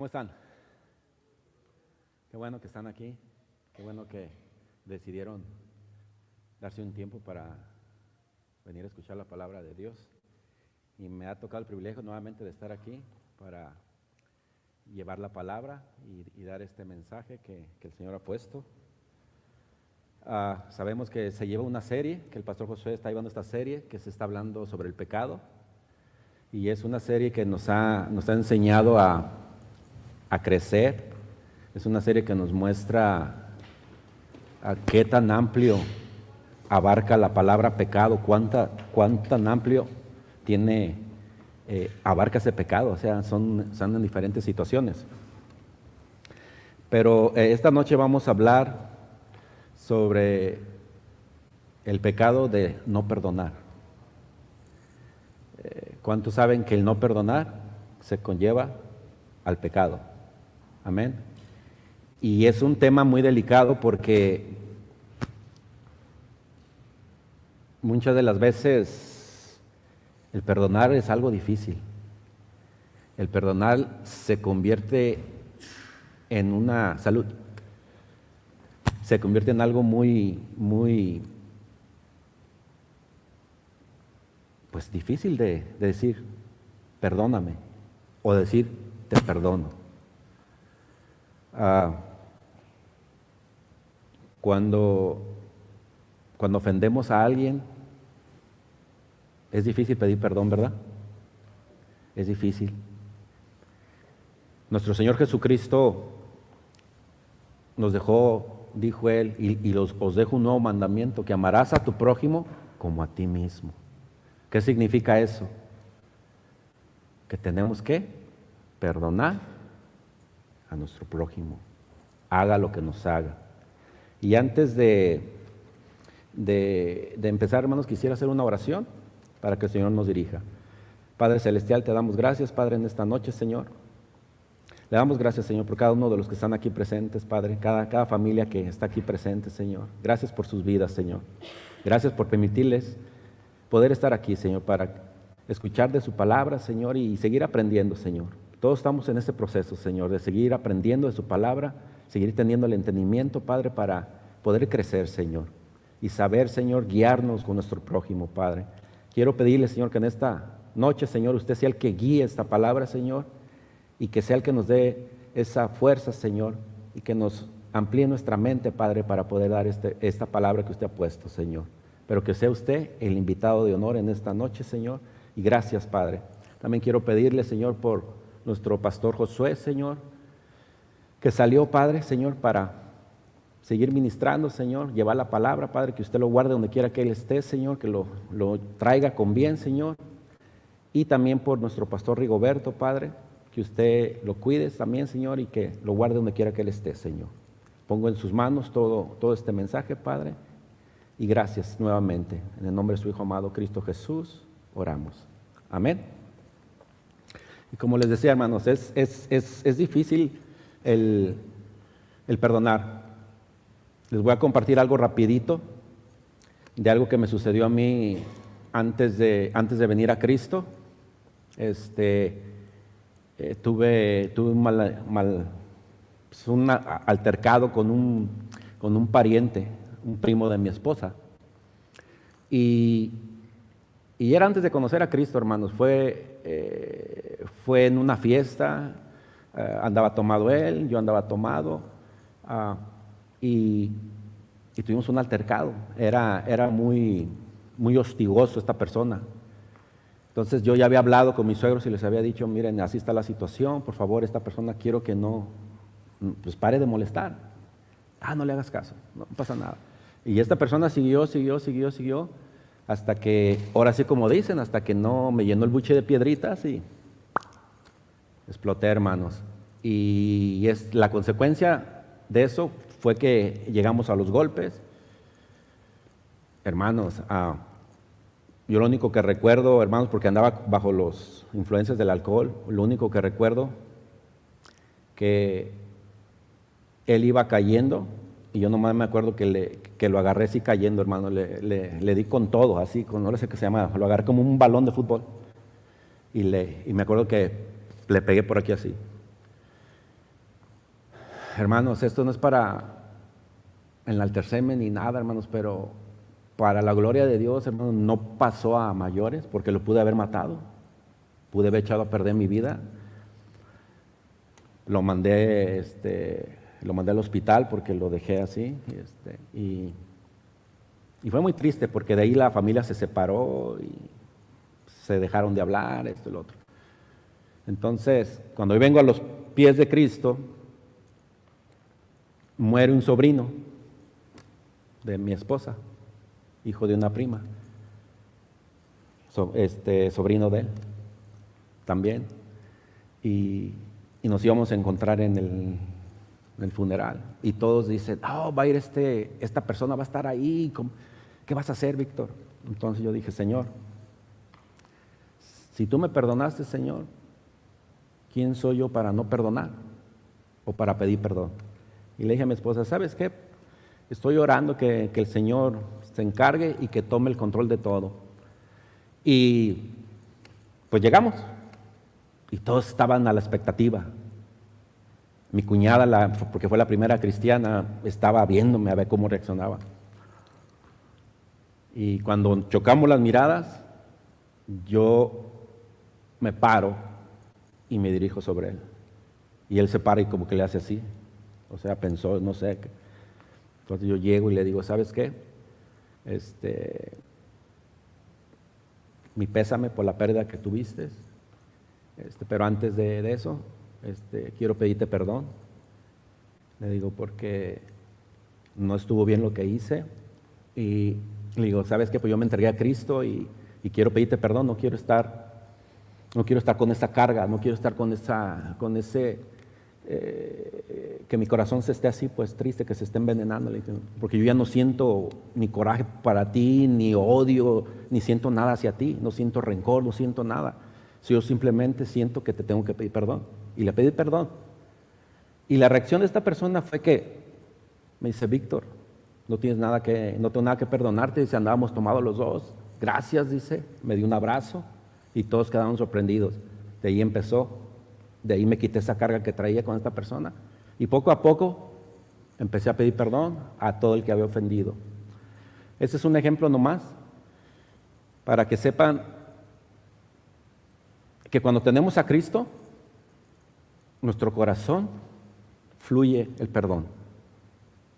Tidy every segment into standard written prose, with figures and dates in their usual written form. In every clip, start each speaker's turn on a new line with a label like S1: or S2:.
S1: ¿Cómo están? Qué bueno que están aquí, qué bueno que decidieron darse un tiempo para venir a escuchar la palabra de Dios. Y me ha tocado el privilegio nuevamente de estar aquí para llevar la palabra y dar este mensaje que el Señor ha puesto. Sabemos que se lleva una serie, que el pastor Josué está llevando esta serie, que se está hablando sobre el pecado. Y es una serie que nos ha enseñado a crecer. Es una serie que nos muestra a qué tan amplio abarca la palabra pecado, cuán tan amplio abarca ese pecado, o sea, son en diferentes situaciones. Pero esta noche vamos a hablar sobre el pecado de no perdonar. ¿Cuántos saben que el no perdonar se conlleva al pecado? Amén. Y es un tema muy delicado porque muchas de las veces el perdonar es algo difícil. El perdonar se convierte en una salud. Se convierte en algo muy pues difícil de decir perdóname o decir te perdono. Cuando ofendemos a alguien, es difícil pedir perdón, ¿verdad? Es difícil. Nuestro Señor Jesucristo nos dejó, dijo Él, y os dejo un nuevo mandamiento, que amarás a tu prójimo como a ti mismo. ¿Qué significa eso? Que tenemos que perdonar a nuestro prójimo, haga lo que nos haga. Y antes de empezar, hermanos, quisiera hacer una oración para que el Señor nos dirija. Padre Celestial, te damos gracias, Padre, en esta noche, Señor. Le damos gracias, Señor, por cada uno de los que están aquí presentes, Padre, cada familia que está aquí presente, Señor. Gracias por sus vidas, Señor. Gracias por permitirles poder estar aquí, Señor, para escuchar de su palabra, Señor, y seguir aprendiendo, Señor. Todos estamos en ese proceso, Señor, de seguir aprendiendo de su palabra, seguir teniendo el entendimiento, Padre, para poder crecer, Señor, y saber, Señor, guiarnos con nuestro prójimo, Padre. Quiero pedirle, Señor, que en esta noche, Señor, usted sea el que guíe esta palabra, Señor, y que sea el que nos dé esa fuerza, Señor, y que nos amplíe nuestra mente, Padre, para poder dar esta palabra que usted ha puesto, Señor. Pero que sea usted el invitado de honor en esta noche, Señor, y gracias, Padre. También quiero pedirle, Señor, por nuestro pastor Josué, Señor, que salió, Padre, Señor, para seguir ministrando, Señor, llevar la palabra, Padre, que usted lo guarde donde quiera que él esté, Señor, que lo traiga con bien, Señor. Y también por nuestro pastor Rigoberto, Padre, que usted lo cuide también, Señor, y que lo guarde donde quiera que él esté, Señor. Pongo en sus manos todo este mensaje, Padre, y gracias nuevamente. En el nombre de su Hijo amado, Cristo Jesús, oramos. Amén. Y como les decía, hermanos, es difícil el perdonar. Les voy a compartir algo rapidito de algo que me sucedió a mí antes de venir a Cristo. Tuve un altercado con un pariente, un primo de mi esposa. Y era antes de conocer a Cristo, hermanos. Fue en una fiesta, andaba tomado él, yo andaba tomado, y tuvimos un altercado. Era muy hostigoso esta persona. Entonces yo ya había hablado con mis suegros y les había dicho, miren, así está la situación, por favor, esta persona quiero que no, pues pare de molestar. No le hagas caso, no pasa nada. Y esta persona siguió, hasta que, ahora sí como dicen, hasta que no me llenó el buche de piedritas y exploté, hermanos. Y la consecuencia de eso fue que llegamos a los golpes. Hermanos, yo lo único que recuerdo, hermanos, porque andaba bajo los influencias del alcohol, lo único que recuerdo que él iba cayendo y yo nomás me acuerdo que lo agarré así cayendo, hermano, le di con todo, así, no sé qué se llama, lo agarré como un balón de fútbol y me acuerdo que le pegué por aquí así. hermanos, esto no es para enaltecerme ni nada, hermanos, pero para la gloria de Dios, hermanos, no pasó a mayores porque lo pude haber matado, pude haber echado a perder mi vida. Lo mandé al hospital porque lo dejé así, y fue muy triste porque de ahí la familia se separó y se dejaron de hablar, esto y lo otro. Entonces, cuando yo vengo a los pies de Cristo, muere un sobrino de mi esposa, hijo de una prima, sobrino de él también, y nos íbamos a encontrar en el funeral, y todos dicen, va a ir esta persona va a estar ahí, ¿qué vas a hacer, Víctor? Entonces yo dije, Señor, si tú me perdonaste, Señor, ¿quién soy yo para no perdonar o para pedir perdón? Y le dije a mi esposa, ¿sabes qué? Estoy orando que el Señor se encargue y que tome el control de todo. Y pues llegamos, y todos estaban a la expectativa. Mi cuñada, porque fue la primera cristiana, estaba viéndome a ver cómo reaccionaba. Y cuando chocamos las miradas, yo me paro y me dirijo sobre él. Y él se para y como que le hace así. O sea, pensó, no sé. Entonces yo llego y le digo, ¿sabes qué? Mi pésame por la pérdida que tuviste. Pero antes de eso, quiero pedirte perdón. Le digo, porque no estuvo bien lo que hice. Y le digo, ¿sabes qué? Pues yo me entregué a Cristo y quiero pedirte perdón. No quiero estar con esa carga, no quiero estar con ese que mi corazón se esté así, pues triste, que se esté envenenando, porque yo ya no siento ni coraje para ti, ni odio, ni siento nada hacia ti, no siento rencor, no siento nada. Yo simplemente siento que te tengo que pedir perdón. Y le pedí perdón. Y la reacción de esta persona fue que me dice, Víctor, no tengo nada que perdonarte. Dice, andábamos tomados los dos. Gracias, dice, me dio un abrazo y todos quedaron sorprendidos. De ahí empezó, de ahí me quité esa carga que traía con esta persona. Y poco a poco empecé a pedir perdón a todo el que había ofendido. Ese es un ejemplo nomás para que sepan que cuando tenemos a Cristo, nuestro corazón fluye el perdón.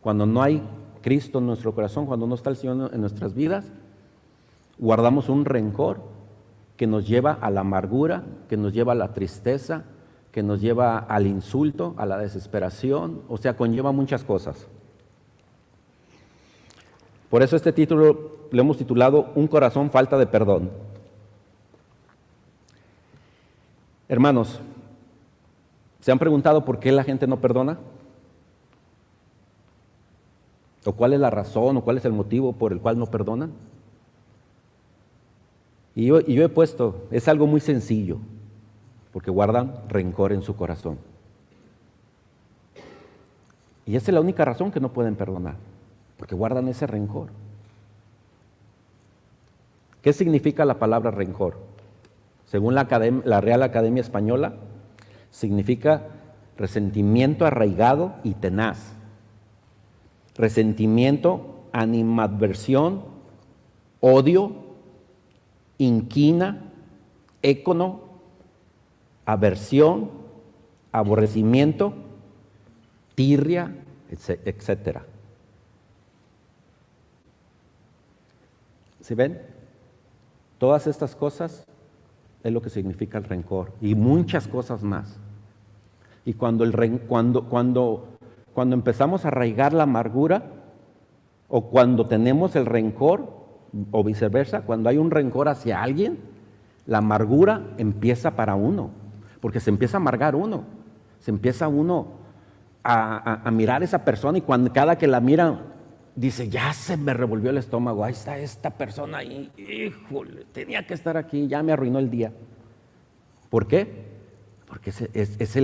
S1: Cuando no hay Cristo en nuestro corazón, cuando no está el Señor en nuestras vidas, guardamos un rencor que nos lleva a la amargura, que nos lleva a la tristeza, que nos lleva al insulto, a la desesperación, o sea, conlleva muchas cosas. Por eso este título lo hemos titulado Un corazón falta de perdón. Hermanos, ¿se han preguntado por qué la gente no perdona? ¿O cuál es la razón o cuál es el motivo por el cual no perdonan? Y yo he puesto, es algo muy sencillo, porque guardan rencor en su corazón. Y esa es la única razón que no pueden perdonar, porque guardan ese rencor. ¿Qué significa la palabra rencor? Según la Real Academia Española, significa resentimiento arraigado y tenaz. Resentimiento, animadversión, odio, inquina, écono, aversión, aborrecimiento, tirria, etc. ¿Sí ven? Todas estas cosas es lo que significa el rencor y muchas cosas más. Y cuando empezamos a arraigar la amargura o cuando tenemos el rencor o viceversa, cuando hay un rencor hacia alguien, la amargura empieza para uno, porque se empieza a amargar uno, se empieza uno a mirar a esa persona y cada que la mira dice, ya se me revolvió el estómago, ahí está esta persona ahí, híjole, tenía que estar aquí, ya me arruinó el día. ¿Por qué? Porque es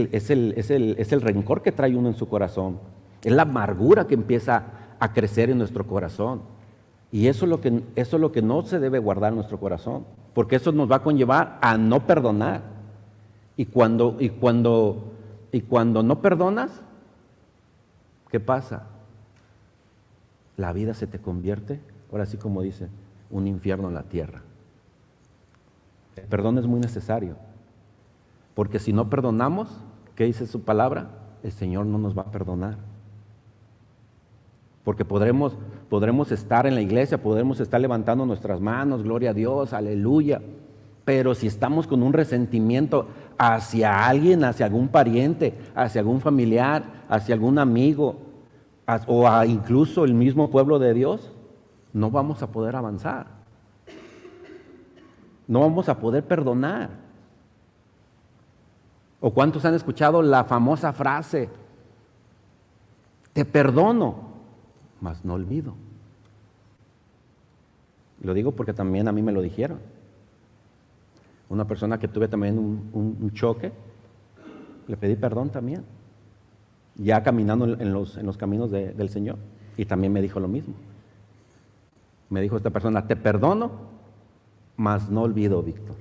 S1: el rencor que trae uno en su corazón, es la amargura que empieza a crecer en nuestro corazón. Y eso es lo que no se debe guardar en nuestro corazón, porque eso nos va a conllevar a no perdonar. Y cuando no perdonas, ¿qué pasa? La vida se te convierte, ahora sí como dice, un infierno en la tierra. El perdón es muy necesario, porque si no perdonamos, ¿qué dice su palabra? El Señor no nos va a perdonar. Porque podremos estar en la iglesia, podremos estar levantando nuestras manos, gloria a Dios, aleluya. Pero si estamos con un resentimiento hacia alguien, hacia algún pariente, hacia algún familiar, hacia algún amigo, o incluso el mismo pueblo de Dios, no vamos a poder avanzar. No vamos a poder perdonar. ¿O cuántos han escuchado la famosa frase, te perdono, mas no olvido? Lo digo porque también a mí me lo dijeron. Una persona que tuve también un choque, le pedí perdón también, ya caminando en los caminos del Señor, y también me dijo lo mismo. Me dijo esta persona, te perdono, mas no olvido, Víctor.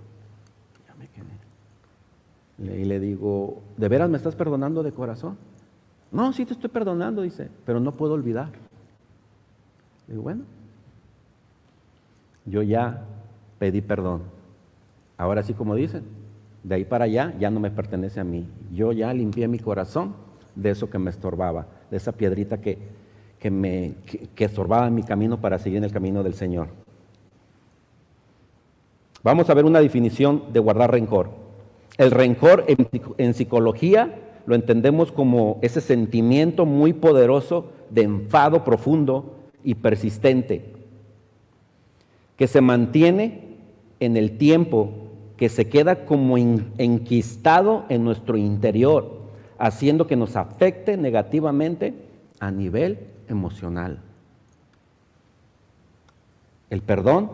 S1: Ya me quedé. Y le digo, ¿de veras me estás perdonando de corazón? No, sí te estoy perdonando, dice, pero no puedo olvidar. Le digo, bueno, yo ya pedí perdón. Ahora sí, como dicen, de ahí para allá ya no me pertenece a mí. Yo ya limpié mi corazón de eso que me estorbaba, de esa piedrita que estorbaba en mi camino para seguir en el camino del Señor. Vamos a ver una definición de guardar rencor. El rencor en psicología lo entendemos como ese sentimiento muy poderoso de enfado profundo y persistente, que se mantiene en el tiempo, que se queda como enquistado en nuestro interior, haciendo que nos afecte negativamente a nivel emocional. El perdón,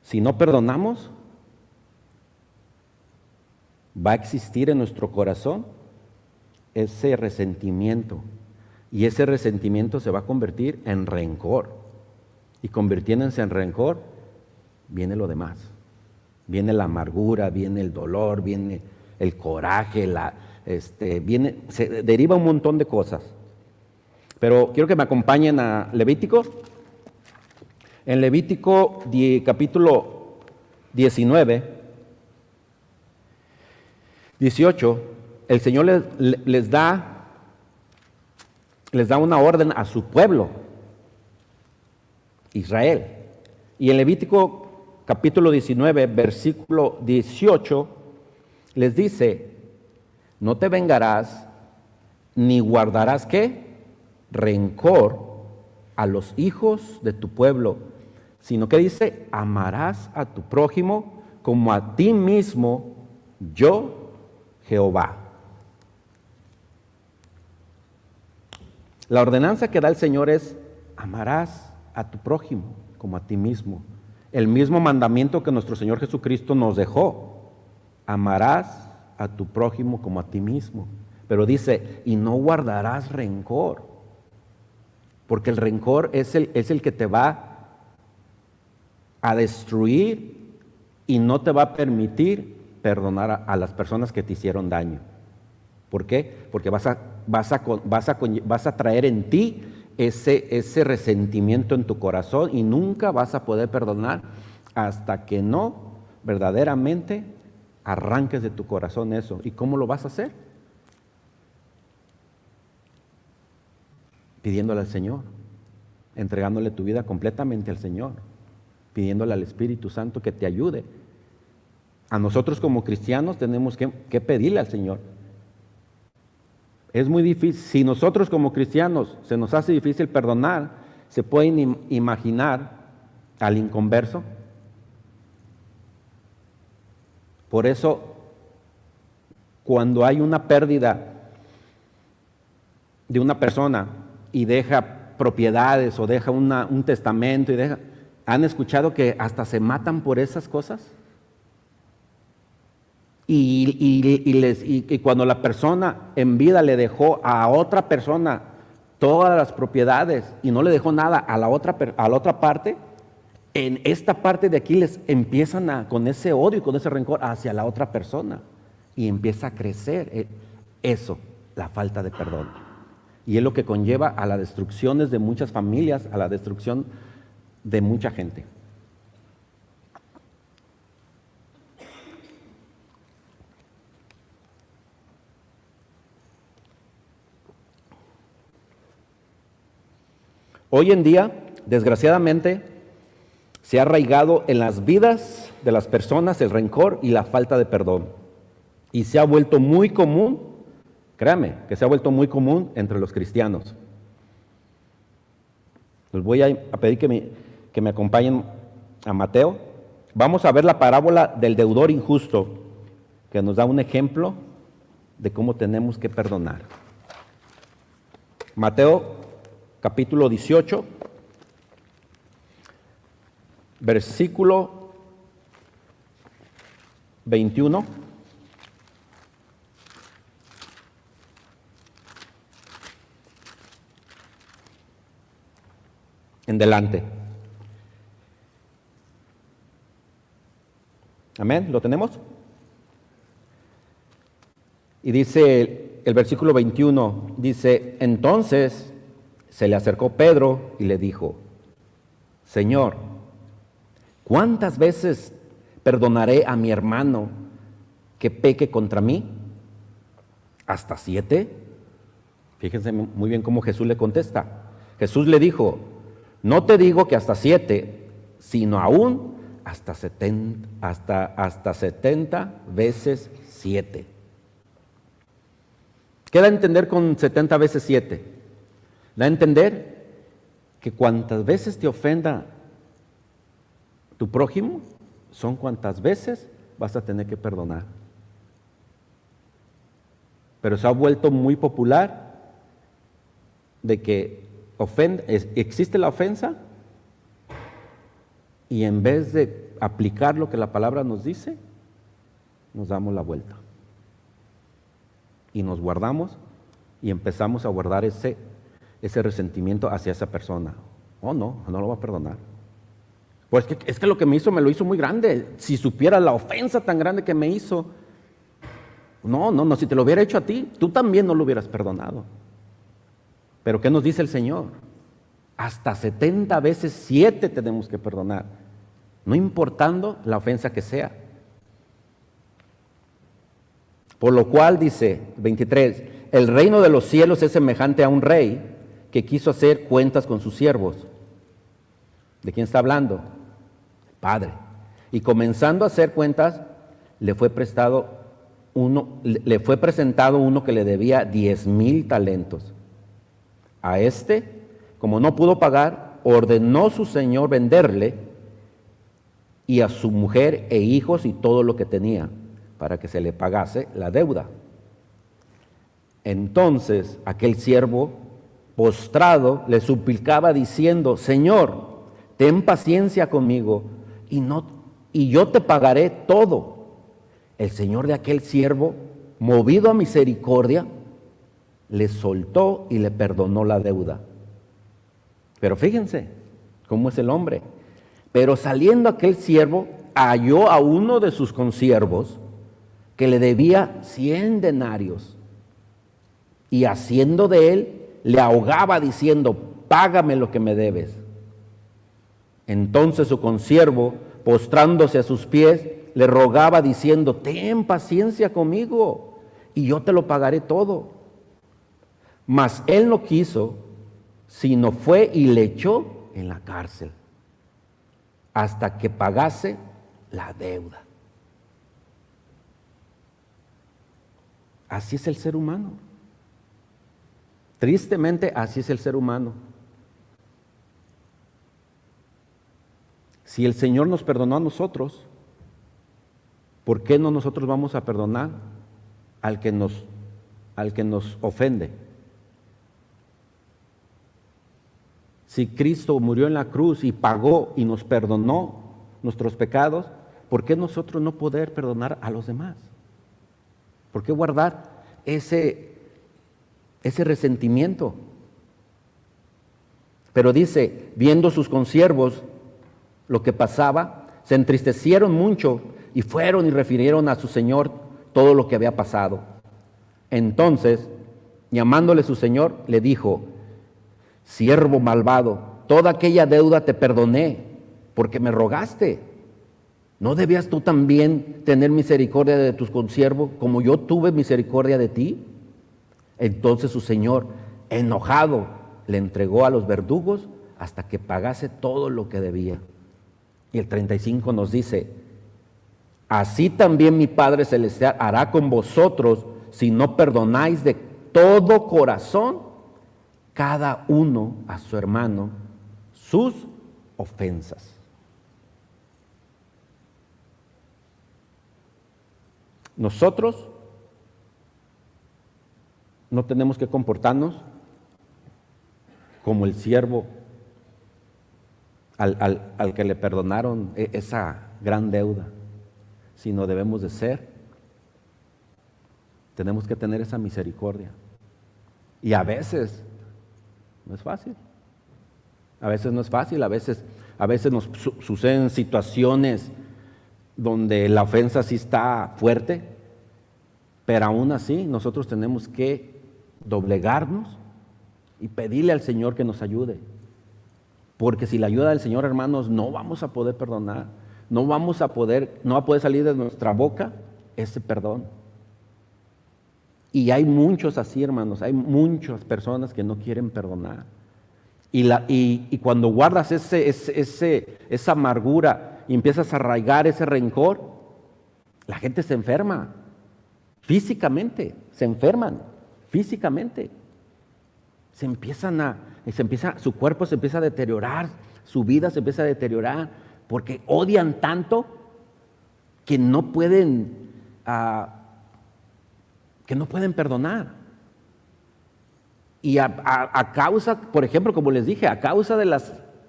S1: si no perdonamos, va a existir en nuestro corazón ese resentimiento, y ese resentimiento se va a convertir en rencor, y convirtiéndose en rencor viene lo demás. Viene la amargura, viene el dolor, viene el coraje, se deriva un montón de cosas. Pero quiero que me acompañen a Levítico. En Levítico capítulo 19, 18, el Señor les da una orden a su pueblo, Israel. Y en Levítico capítulo 19, versículo 18, les dice, no te vengarás ni guardarás, ¿qué? Rencor a los hijos de tu pueblo, sino que dice, amarás a tu prójimo como a ti mismo, yo, Jehová. La ordenanza que da el Señor es, amarás a tu prójimo como a ti mismo. El mismo mandamiento que nuestro Señor Jesucristo nos dejó, amarás a tu prójimo como a ti mismo. Pero dice, y no guardarás rencor, porque el rencor es el que te va a destruir y no te va a permitir perdonar a las personas que te hicieron daño. ¿Por qué? Porque vas a traer en ti ese resentimiento en tu corazón y nunca vas a poder perdonar hasta que no verdaderamente arranques de tu corazón eso. ¿Y cómo lo vas a hacer? Pidiéndole al Señor, entregándole tu vida completamente al Señor, pidiéndole al Espíritu Santo que te ayude. A nosotros como cristianos tenemos que pedirle al Señor. Es muy difícil, si nosotros como cristianos se nos hace difícil perdonar, ¿se pueden imaginar al inconverso? Por eso, cuando hay una pérdida de una persona y deja propiedades o deja un testamento, ¿han escuchado que hasta se matan por esas cosas? Y cuando la persona en vida le dejó a otra persona todas las propiedades y no le dejó nada a la otra parte, en esta parte de aquí les empiezan con ese odio y con ese rencor hacia la otra persona y empieza a crecer eso, la falta de perdón. Y es lo que conlleva a las destrucciones de muchas familias, a la destrucción de mucha gente. Hoy en día, desgraciadamente, se ha arraigado en las vidas de las personas el rencor y la falta de perdón. Y se ha vuelto muy común, créame, que se ha vuelto muy común entre los cristianos. Les voy a pedir que me acompañen a Mateo. Vamos a ver la parábola del deudor injusto, que nos da un ejemplo de cómo tenemos que perdonar. Mateo capítulo 18, versículo 21. En delante. Amén, ¿lo tenemos? Y dice el versículo 21, dice, entonces se le acercó Pedro y le dijo, Señor, ¿cuántas veces perdonaré a mi hermano que peque contra mí? ¿Hasta 7? Fíjense muy bien cómo Jesús le contesta. Jesús le dijo, no te digo que hasta 7, sino aún hasta 70 veces 7. ¿Qué da a entender con 70 veces 7? Da a entender que cuantas veces te ofenda tu prójimo, son cuantas veces vas a tener que perdonar. Pero se ha vuelto muy popular de que existe la ofensa y en vez de aplicar lo que la palabra nos dice, nos damos la vuelta. Y nos guardamos y empezamos a guardar ese resentimiento hacia esa persona. Oh, no lo va a perdonar. Pues es que lo que me lo hizo muy grande. Si supiera la ofensa tan grande que me hizo, no, si te lo hubiera hecho a ti, tú también no lo hubieras perdonado. Pero ¿qué nos dice el Señor? Hasta 70 veces 7 tenemos que perdonar, no importando la ofensa que sea. Por lo cual dice 23, el reino de los cielos es semejante a un rey que quiso hacer cuentas con sus siervos. ¿De quién está hablando? Padre. Y comenzando a hacer cuentas, le fue presentado uno que le debía 10,000 talentos. A este, como no pudo pagar, ordenó su señor venderle y a su mujer e hijos y todo lo que tenía, para que se le pagase la deuda. Entonces aquel siervo, postrado, le suplicaba diciendo, Señor, ten paciencia conmigo y yo te pagaré todo. El señor de aquel siervo, movido a misericordia, le soltó y le perdonó la deuda. Pero fíjense cómo es el hombre. Pero saliendo aquel siervo, halló a uno de sus consiervos que le debía 100 denarios. Y haciendo de él, le ahogaba diciendo, págame lo que me debes. Entonces su consiervo, postrándose a sus pies, le rogaba diciendo, ten paciencia conmigo y yo te lo pagaré todo. Mas él no quiso, sino fue y le echó en la cárcel hasta que pagase la deuda. Así es el ser humano. Tristemente, así es el ser humano. Si el Señor nos perdonó a nosotros, ¿por qué no nosotros vamos a perdonar al que nos ofende? Si Cristo murió en la cruz y pagó y nos perdonó nuestros pecados, ¿por qué nosotros no poder perdonar a los demás? ¿Por qué guardar ese resentimiento? Pero dice, viendo sus consiervos lo que pasaba, se entristecieron mucho y fueron y refirieron a su señor todo lo que había pasado. Entonces Llamándole su señor, le dijo: siervo malvado, toda aquella deuda te perdoné, porque me rogaste. ¿No debías tú también tener misericordia de tu consiervo, como yo tuve misericordia de ti? Entonces su señor, enojado, le entregó a los verdugos hasta que pagase todo lo que debía. Y el 35 nos dice: así también mi Padre Celestial hará con vosotros si no perdonáis de todo corazón cada uno a su hermano sus ofensas. Nosotros no tenemos que comportarnos como el siervo al que le perdonaron esa gran deuda, sino debemos de ser, tenemos que tener esa misericordia. Y a veces no es fácil, a veces no es fácil, a veces nos suceden situaciones donde la ofensa sí está fuerte, pero aún así nosotros tenemos que doblegarnos y pedirle al Señor que nos ayude. Porque sin la ayuda del Señor, hermanos, no vamos a poder perdonar, no va a poder salir de nuestra boca ese perdón. Y hay muchos así, hermanos, hay muchas personas que no quieren perdonar. Y cuando guardas esa amargura y empiezas a arraigar ese rencor, la gente se enferma físicamente, se enferman físicamente. Su cuerpo se empieza a deteriorar, su vida se empieza a deteriorar, porque odian tanto que no pueden perdonar. Y a causa, por ejemplo, como les dije, a causa de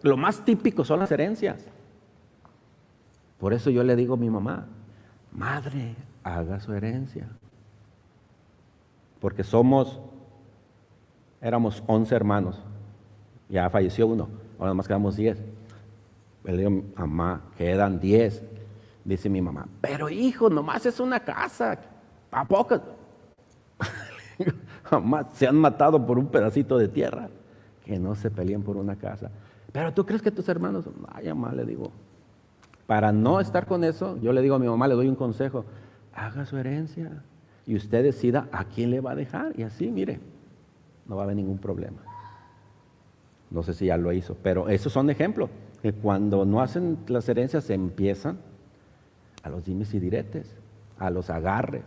S1: lo más típico son las herencias. Por eso yo le digo a mi mamá: madre, haga su herencia. Porque éramos 11 hermanos, ya falleció uno, ahora más quedamos 10. Le digo: mamá, quedan 10. Dice mi mamá: pero hijo, nomás es una casa, ¿a poco? Jamás se han matado por un pedacito de tierra, que no se peleen por una casa. Pero tú crees que tus hermanos, ay, mamá, le digo, para no estar con eso, yo le digo a mi mamá, le doy un consejo: haga su herencia y usted decida a quién le va a dejar, y así, mire, no va a haber ningún problema. No sé si ya lo hizo, pero esos son ejemplos, que cuando no hacen las herencias se empiezan a los dimes y diretes, a los agarres,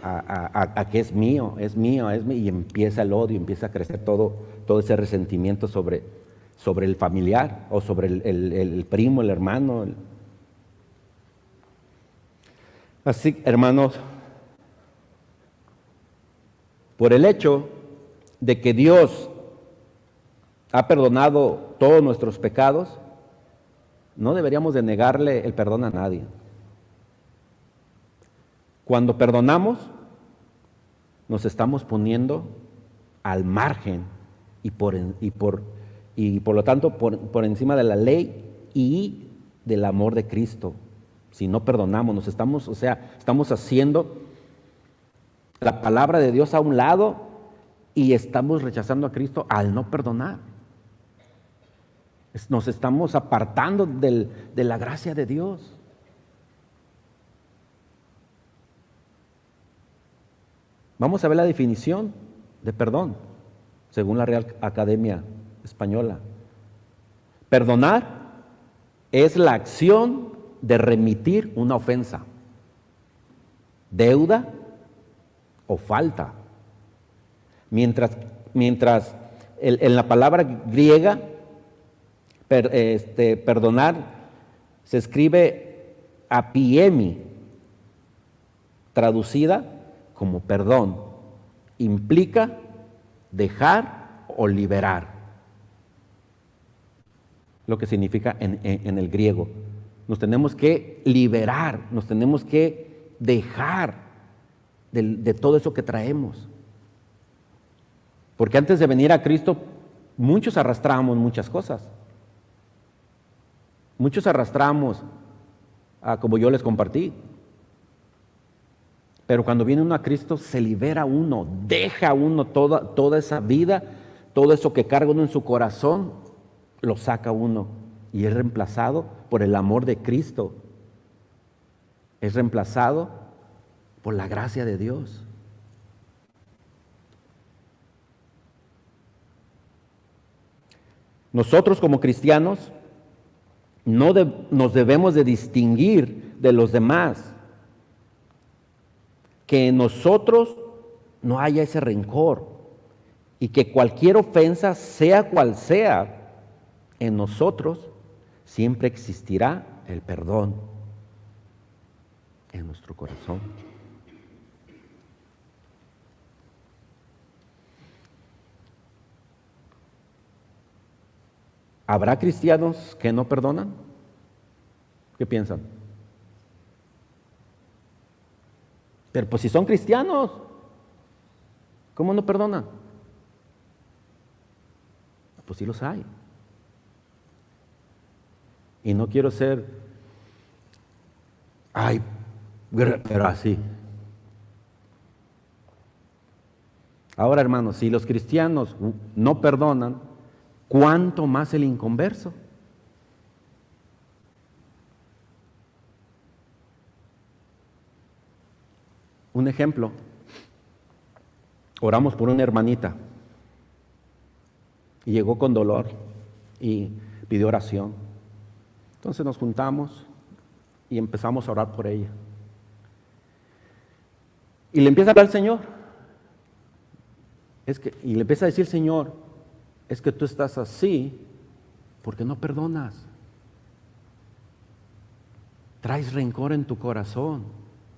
S1: a que es mío, y empieza el odio, empieza a crecer todo ese resentimiento sobre el familiar o sobre el primo, el hermano. Así, hermanos, por el hecho de que Dios ha perdonado todos nuestros pecados, no deberíamos de negarle el perdón a nadie. Cuando perdonamos, nos estamos poniendo al margen y por lo tanto por encima de la ley y del amor de Cristo. Si no perdonamos, estamos haciendo la palabra de Dios a un lado y estamos rechazando a Cristo al no perdonar. Nos estamos apartando de la gracia de Dios. Vamos a ver la definición de perdón, según la Real Academia Española. Perdonar es la acción de remitir una ofensa, deuda o falta. Mientras en la palabra griega, perdonar se escribe apiemi, traducida como perdón, implica dejar o liberar, lo que significa en el griego. Nos tenemos que liberar, nos tenemos que dejar de todo eso que traemos. Porque antes de venir a Cristo, muchos arrastramos muchas cosas. Muchos arrastramos, como yo les compartí. Pero cuando viene uno a Cristo, se libera uno, deja uno toda esa vida, todo eso que carga uno en su corazón, lo saca uno y es reemplazado por el amor de Cristo. Es reemplazado por la gracia de Dios. Nosotros como cristianos nos debemos de distinguir de los demás. Que en nosotros no haya ese rencor y que cualquier ofensa, sea cual sea, en nosotros siempre existirá el perdón en nuestro corazón. ¿Habrá cristianos que no perdonan? ¿Qué piensan? Pero pues si son cristianos, ¿cómo no perdonan? Pues sí los hay. Y no quiero ser, pero así. Ahora, hermanos, si los cristianos no perdonan, ¿cuánto más el inconverso? Un ejemplo, oramos por una hermanita y llegó con dolor y pidió oración. Entonces nos juntamos y empezamos a orar por ella. Y le empieza a hablar al Señor. Y le empieza a decir, Señor, es que tú estás así porque no perdonas. Traes rencor en tu corazón,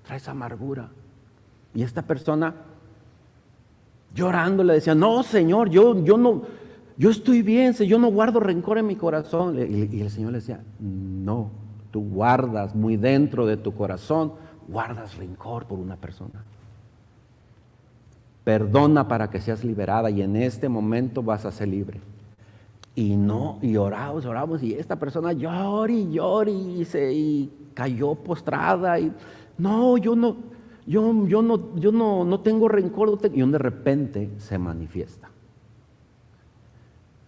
S1: traes amargura. Y esta persona llorando le decía, no, Señor, yo estoy bien, yo no guardo rencor en mi corazón. Y el Señor le decía, no, tú guardas muy dentro de tu corazón, guardas rencor por una persona. Perdona para que seas liberada y en este momento vas a ser libre. Y oramos, y esta persona llora y cayó postrada. Y no, yo no tengo rencor. Y de repente se manifiesta.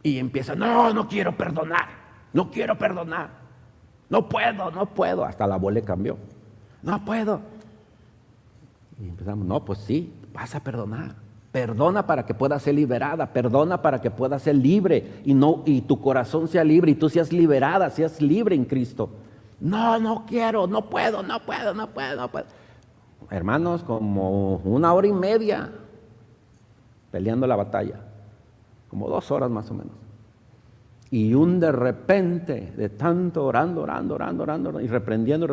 S1: Y empieza, no quiero perdonar. No puedo. Hasta la voz le cambió. No puedo. Y empezamos, no, pues sí, vas a perdonar. Perdona para que puedas ser liberada, perdona para que puedas ser libre y tu corazón sea libre y tú seas liberada, seas libre en Cristo. No quiero, no puedo. Hermanos, como 1 hora y media peleando la batalla, como 2 horas más o menos. Y de repente, de tanto orando y reprendiendo,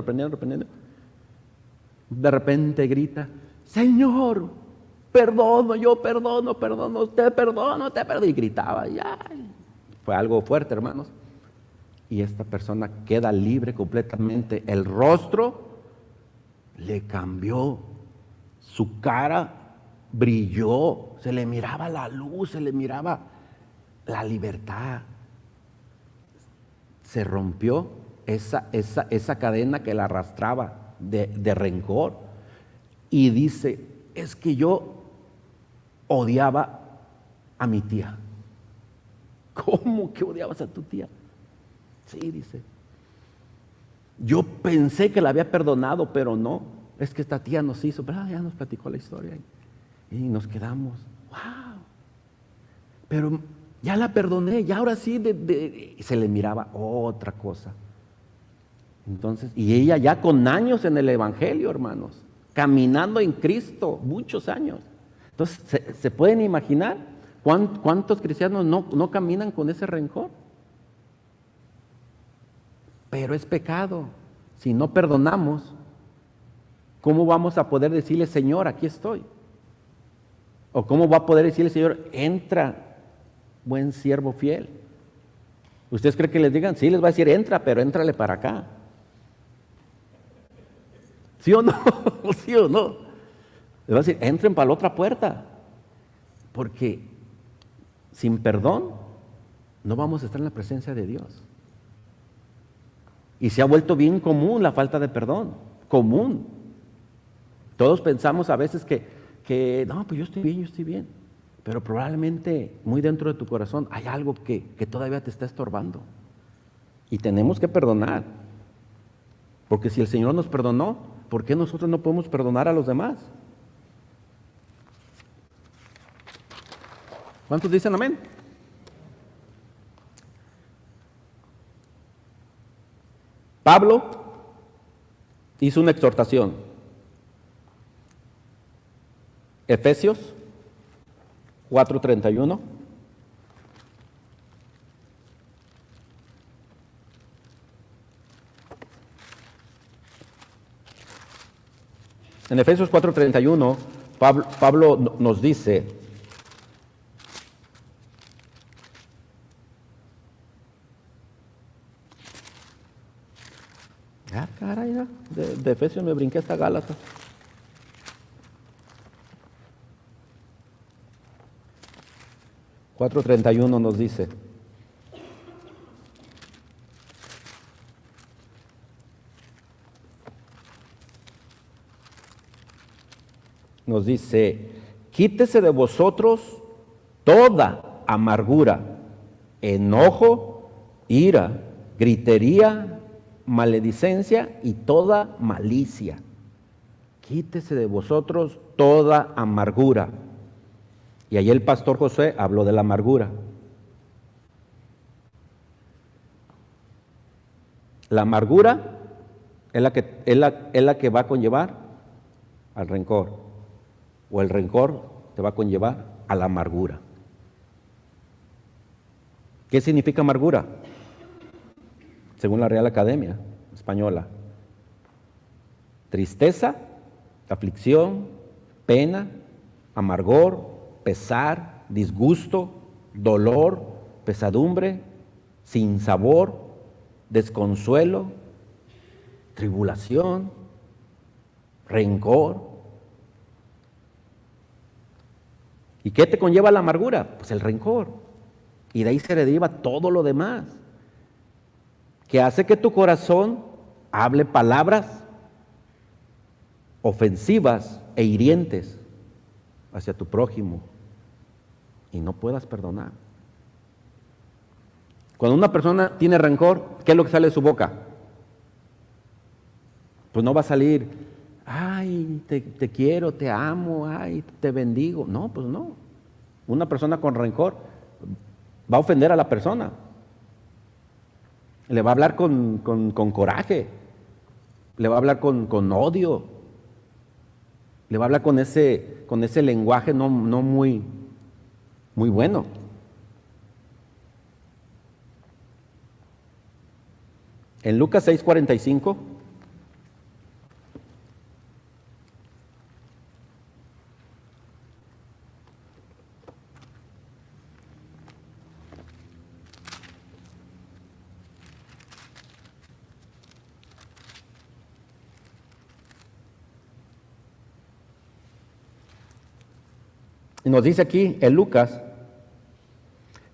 S1: de repente grita, Señor, perdono, te perdono, y gritaba, fue algo fuerte, hermanos, y esta persona queda libre completamente, el rostro le cambió, su cara brilló, se le miraba la luz, se le miraba la libertad, se rompió esa cadena que la arrastraba de rencor, y dice, es que yo odiaba a mi tía. ¿Cómo que odiabas a tu tía? Sí, dice. Yo pensé que la había perdonado, pero no. Es que esta tía nos hizo, ya nos platicó la historia. Y nos quedamos, wow. Pero ya la perdoné, ya ahora sí, se le miraba otra cosa. Entonces, y ella ya con años en el Evangelio, hermanos, caminando en Cristo, muchos años. Entonces, ¿se pueden imaginar cuántos cristianos no caminan con ese rencor? Pero es pecado. Si no perdonamos, ¿cómo vamos a poder decirle, Señor, aquí estoy? ¿O cómo va a poder decirle, Señor, entra, buen siervo fiel? ¿Ustedes creen que les digan? Sí, les va a decir, entra, pero éntrale para acá. ¿Sí o no? ¿Sí o no? Les va a decir, entren para la otra puerta. Porque sin perdón no vamos a estar en la presencia de Dios. Y se ha vuelto bien común la falta de perdón. Común. Todos pensamos a veces que no, pues yo estoy bien. Pero probablemente muy dentro de tu corazón hay algo que todavía te está estorbando. Y tenemos que perdonar. Porque si el Señor nos perdonó, ¿por qué nosotros no podemos perdonar a los demás? ¿Cuántos dicen amén? Pablo hizo una exhortación. Efesios 4:31. En Efesios 4:31, Pablo nos dice: caray, de Efesios me brinqué hasta Gálatas. (4:31) nos dice: quítese de vosotros toda amargura, enojo, ira, gritería, maledicencia y toda malicia. Quítese de vosotros toda amargura. Y ahí el pastor José habló de la amargura. La amargura es la que va a conllevar al rencor, o el rencor te va a conllevar a la amargura. ¿Qué significa amargura? Según la Real Academia Española: tristeza, aflicción, pena, amargor, pesar, disgusto, dolor, pesadumbre, sinsabor, desconsuelo, tribulación, rencor. ¿Y qué te conlleva la amargura? Pues el rencor. Y de ahí se deriva todo lo demás, que hace que tu corazón hable palabras ofensivas e hirientes hacia tu prójimo y no puedas perdonar. Cuando una persona tiene rencor, ¿qué es lo que sale de su boca? Pues no va a salir: ay, te quiero, te amo, ay, te bendigo. No, pues no. Una persona con rencor va a ofender a la persona. Le va a hablar con coraje. Le va a hablar con odio. Le va a hablar con ese lenguaje no muy bueno. En Lucas 6:45, y nos dice aquí en Lucas,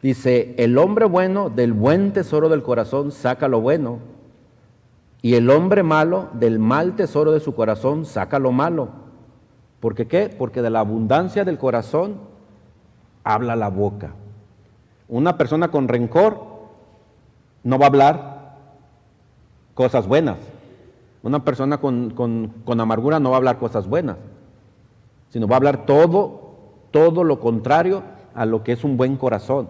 S1: dice: el hombre bueno del buen tesoro del corazón saca lo bueno, y el hombre malo del mal tesoro de su corazón saca lo malo. ¿Por qué qué? Porque de la abundancia del corazón habla la boca. Una persona con rencor no va a hablar cosas buenas. Una persona con amargura no va a hablar cosas buenas, sino va a hablar todo lo contrario a lo que es un buen corazón,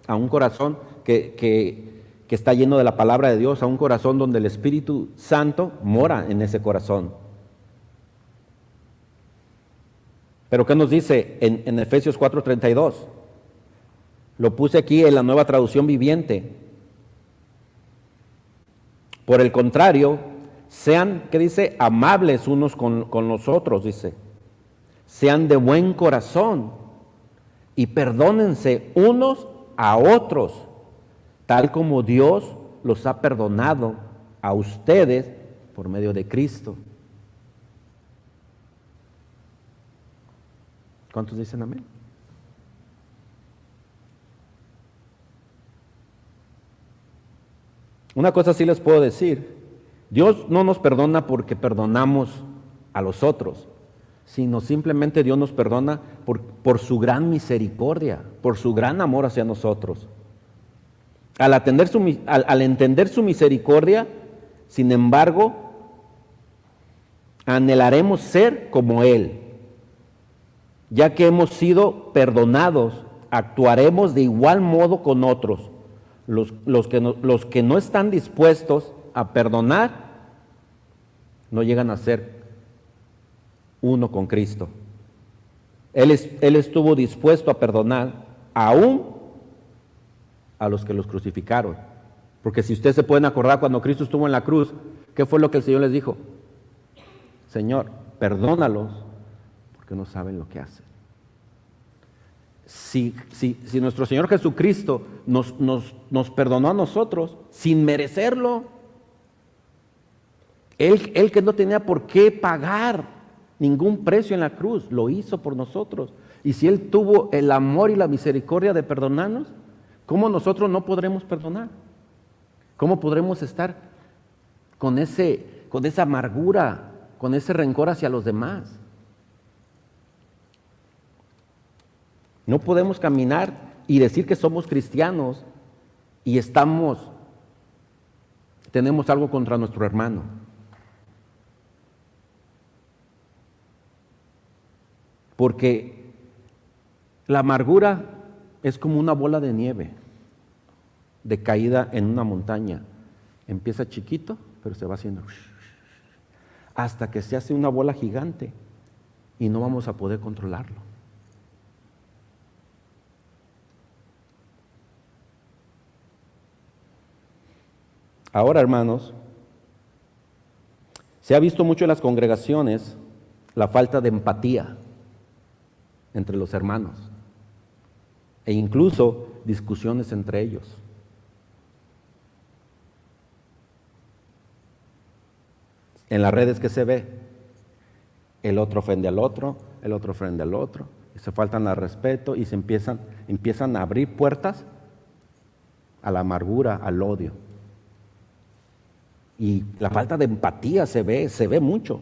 S1: a un corazón que está lleno de la palabra de Dios, a un corazón donde el Espíritu Santo mora en ese corazón. Pero ¿qué nos dice en Efesios 4:32? Lo puse aquí en la Nueva Traducción Viviente. Por el contrario, sean, ¿qué dice? Amables unos con los otros, dice. Sean de buen corazón y perdónense unos a otros, tal como Dios los ha perdonado a ustedes por medio de Cristo. ¿Cuántos dicen amén? Una cosa sí les puedo decir: Dios no nos perdona porque perdonamos a los otros. sino simplemente Dios nos perdona por su gran misericordia, por su gran amor hacia nosotros. Al entender su misericordia, sin embargo, anhelaremos ser como Él. Ya que hemos sido perdonados, actuaremos de igual modo con otros. Los que no están dispuestos a perdonar, no llegan a ser uno con Cristo. Él estuvo dispuesto a perdonar aún a los que los crucificaron. Porque si ustedes se pueden acordar, cuando Cristo estuvo en la cruz, ¿qué fue lo que el Señor les dijo? Señor, perdónalos porque no saben lo que hacen. Si nuestro Señor Jesucristo nos perdonó a nosotros sin merecerlo, Él que no tenía por qué pagar ningún precio en la cruz, lo hizo por nosotros. Y si Él tuvo el amor y la misericordia de perdonarnos, ¿cómo nosotros no podremos perdonar? ¿Cómo podremos estar con esa amargura, con ese rencor hacia los demás? No podemos caminar y decir que somos cristianos y tenemos algo contra nuestro hermano. Porque la amargura es como una bola de nieve de caída en una montaña. Empieza chiquito, pero se va haciendo hasta que se hace una bola gigante y no vamos a poder controlarlo. Ahora, hermanos, se ha visto mucho en las congregaciones la falta de empatía entre los hermanos e incluso discusiones entre ellos. En las redes que se ve, el otro ofende al otro, el otro ofende al otro, y se faltan al respeto y se empiezan a abrir puertas a la amargura, al odio. Y la falta de empatía se ve mucho.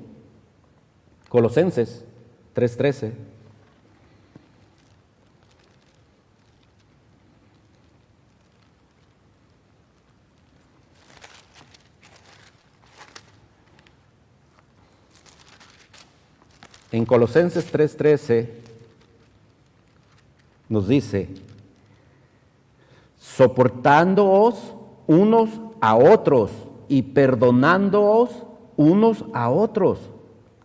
S1: Colosenses 3:13. En Colosenses 3:13 nos dice: soportándoos unos a otros y perdonándoos unos a otros.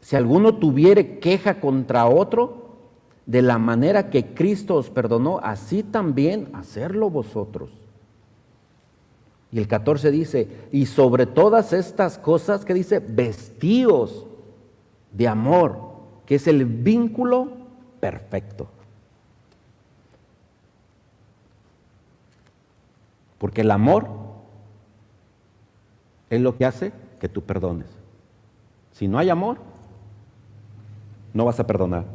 S1: Si alguno tuviere queja contra otro, de la manera que Cristo os perdonó, así también hacerlo vosotros. Y el 14 dice: y sobre todas estas cosas, ¿qué dice? Vestíos de amor, que es el vínculo perfecto. Porque el amor es lo que hace que tú perdones. Si no hay amor, no vas a perdonar.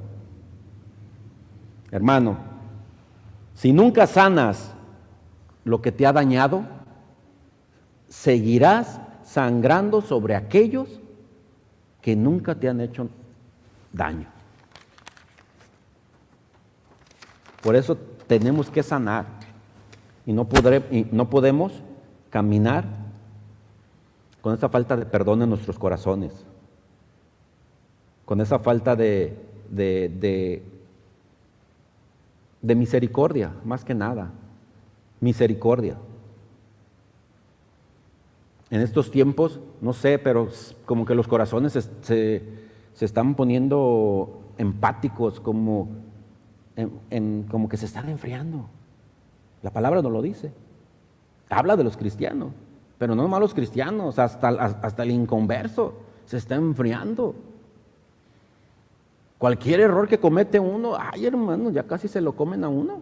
S1: Hermano, si nunca sanas lo que te ha dañado, seguirás sangrando sobre aquellos que nunca te han hecho daño. Por eso tenemos que sanar y no podemos caminar con esa falta de perdón en nuestros corazones, con esa falta de misericordia, más que nada, misericordia. En estos tiempos, no sé, pero como que los corazones se están poniendo empáticos, como que se están enfriando. La palabra nos lo dice. Habla de los cristianos, pero no nomás los cristianos, hasta el inconverso se está enfriando. Cualquier error que comete uno, ay hermano, ya casi se lo comen a uno.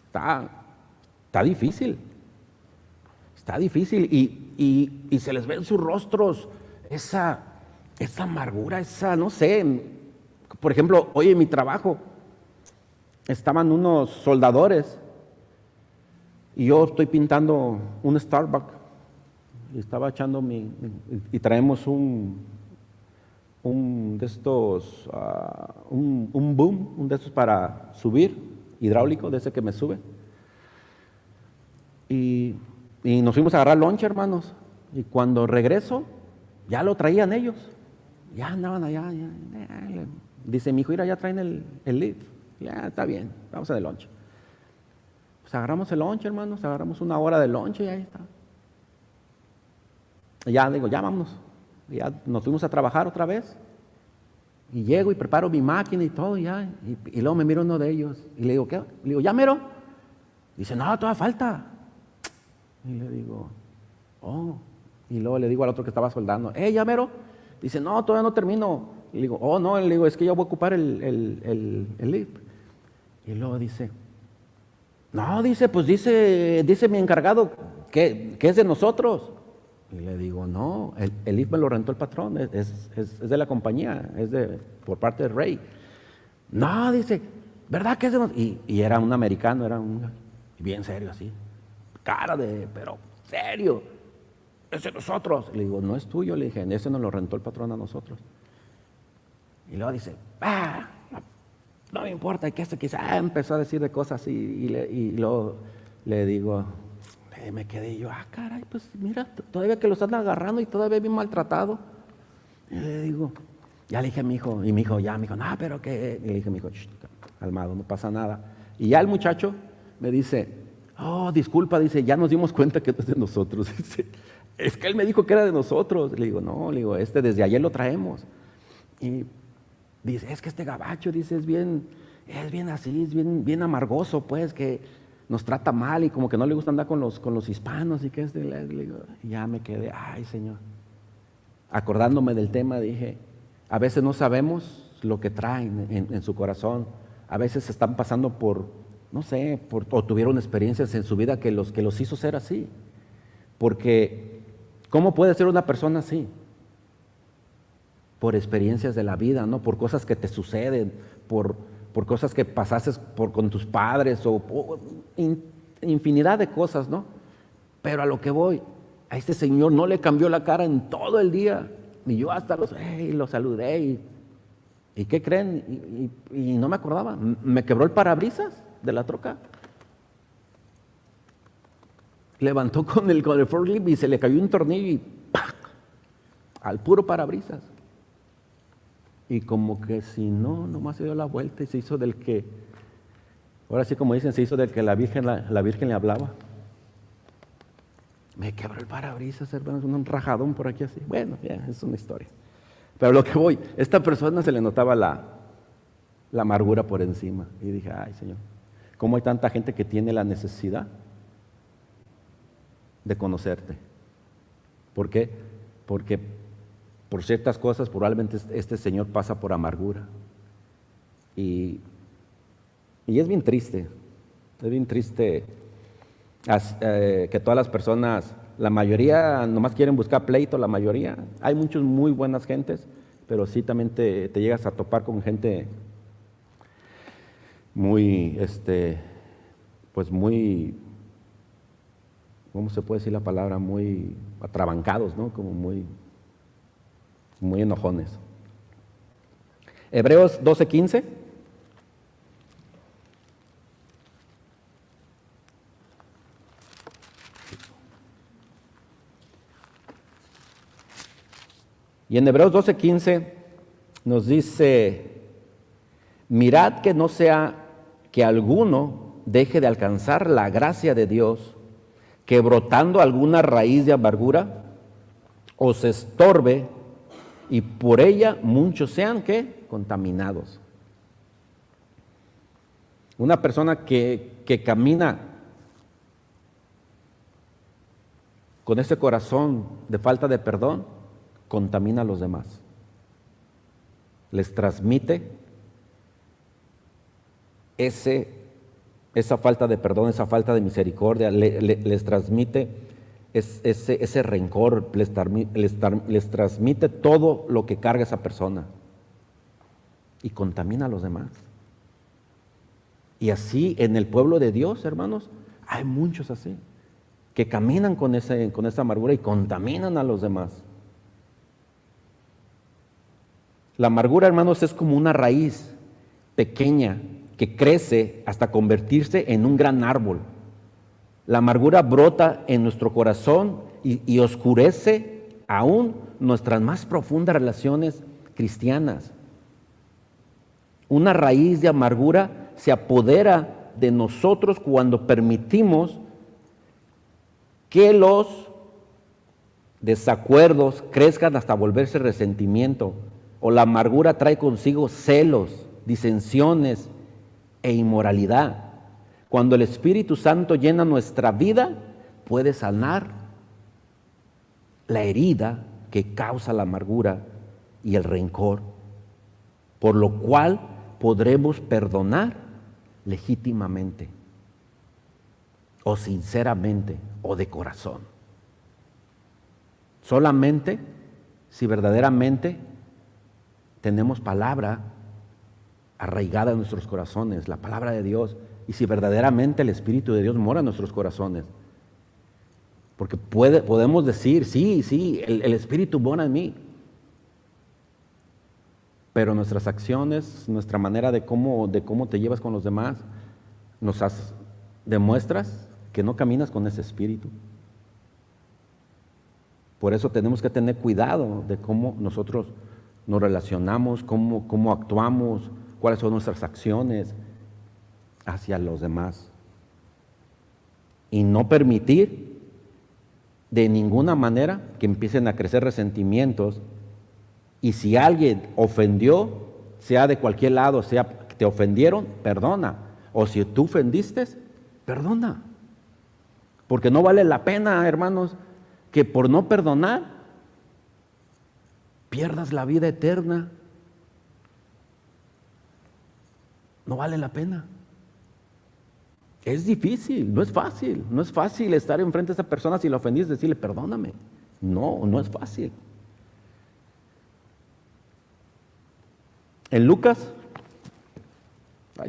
S1: Está difícil. Está difícil y se les ve en sus rostros esa amargura, no sé. Por ejemplo, hoy en mi trabajo estaban unos soldadores y yo estoy pintando un Starbucks y estaba echando y traemos un de estos, un boom, un de estos para subir, hidráulico, de ese que me sube. Y nos fuimos a agarrar lonche, hermanos. Y cuando regreso, ya lo traían ellos. Ya andaban allá. Dice mi hijo, mira, ya traen el lift. Ya, está bien, vamos a de lonche. Pues agarramos el lonche, hermanos, agarramos 1 hora de lonche y ahí está. Y ya digo, ya vámonos. Y ya nos fuimos a trabajar otra vez. Y llego y preparo mi máquina y todo, ya. Y luego me mira uno de ellos. Y le digo, ¿qué? Le digo, ¿ya mero? Dice, no, todavía falta. Y le digo, oh. Y luego le digo al otro que estaba soldando, ¿ya mero? Dice, no, todavía no termino. Y le digo, oh, no, le digo, es que yo voy a ocupar el lift. Y luego dice, no, dice, pues dice mi encargado que es de nosotros. Y le digo, no, el lift me lo rentó el patrón, es de la compañía, por parte del rey. No, dice, ¿verdad que es de nosotros? Y era un americano, era bien serio así, pero serio, es de nosotros. Le digo, no es tuyo, le dije, ese nos lo rentó el patrón a nosotros. Y luego dice, no me importa, que esto quizá empezó a decir de cosas y luego le digo, me quedé yo, caray, pues mira, todavía que lo están agarrando y todavía bien maltratado. Y le digo, ya le dije a mi hijo, y mi hijo, no, pero que, y le dije a mi hijo, calmado, no pasa nada. Y ya el muchacho me dice, oh, disculpa, dice, ya nos dimos cuenta que es de nosotros. Dice, es que él me dijo que era de nosotros. Le digo, no, le digo, desde ayer lo traemos. Y dice, es que este gabacho, dice, es bien así, es bien amargoso, pues, que nos trata mal y como que no le gusta andar con los hispanos y que le digo, y ya me quedé, ay, Señor. Acordándome del tema, dije, a veces no sabemos lo que traen en su corazón, a veces están pasando por, no sé, o tuvieron experiencias en su vida que los hizo ser así. Porque, ¿cómo puede ser una persona así? Por experiencias de la vida, ¿no? Por cosas que te suceden, por cosas que pasaste con tus padres o infinidad de cosas, ¿no? Pero a lo que voy, a este señor no le cambió la cara en todo el día. Y yo hasta los saludé y ¿qué creen? Y no me acordaba, me quebró el parabrisas de la troca. Levantó con el forklift y se le cayó un tornillo y ¡pac! Al puro parabrisas. Y como que si no, nomás se dio la vuelta y se hizo del que, ahora sí como dicen, se hizo del que la Virgen le hablaba. Me quebró el parabrisas, hermanos, un rajadón por aquí así. Bueno, ya, es una historia. Pero lo que voy, esta persona se le notaba la amargura por encima. Y dije, ay, Señor, ¿cómo hay tanta gente que tiene la necesidad de conocerte? ¿Por qué? Porque por ciertas cosas probablemente este señor pasa por amargura. Y es bien triste que todas las personas, la mayoría nomás quieren buscar pleito, la mayoría. Hay muchos muy buenas gentes, pero sí también te llegas a topar con gente muy, pues muy, ¿cómo se puede decir la palabra? Muy atrabancados, ¿no? Como muy enojones. Hebreos 12:15. Y en Hebreos 12:15 nos dice, mirad que no sea que alguno deje de alcanzar la gracia de Dios, que brotando alguna raíz de amargura os estorbe y por ella muchos sean, ¿qué? Contaminados. Una persona que camina con ese corazón de falta de perdón, contamina a los demás. Les transmite esa falta de perdón, esa falta de misericordia, les transmite ese rencor, les transmite todo lo que carga esa persona y contamina a los demás. Y así en el pueblo de Dios, hermanos, hay muchos así, que caminan con esa amargura y contaminan a los demás. La amargura, hermanos, es como una raíz pequeña que crece hasta convertirse en un gran árbol. La amargura brota en nuestro corazón y oscurece aún nuestras más profundas relaciones cristianas. Una raíz de amargura se apodera de nosotros cuando permitimos que los desacuerdos crezcan hasta volverse resentimiento, o la amargura trae consigo celos, disensiones e inmoralidad. Cuando el Espíritu Santo llena nuestra vida, puede sanar la herida que causa la amargura y el rencor, por lo cual podremos perdonar legítimamente, o sinceramente, o de corazón. Solamente si verdaderamente tenemos palabra arraigada en nuestros corazones, la palabra de Dios, y si verdaderamente el Espíritu de Dios mora en nuestros corazones. Porque podemos decir, sí, el Espíritu mora en mí, pero nuestras acciones, nuestra manera de cómo te llevas con los demás, demuestras que no caminas con ese Espíritu. Por eso tenemos que tener cuidado de cómo nosotros nos relacionamos, cómo actuamos, cuáles son nuestras acciones hacia los demás. Y no permitir de ninguna manera que empiecen a crecer resentimientos. Y si alguien ofendió, sea de cualquier lado, sea que te ofendieron, perdona. O si tú ofendiste, perdona. Porque no vale la pena, hermanos, que por no perdonar pierdas la vida eterna. No vale la pena. Es difícil, no es fácil estar enfrente de esa persona si la ofendiste, decirle perdóname. No es fácil. En Lucas,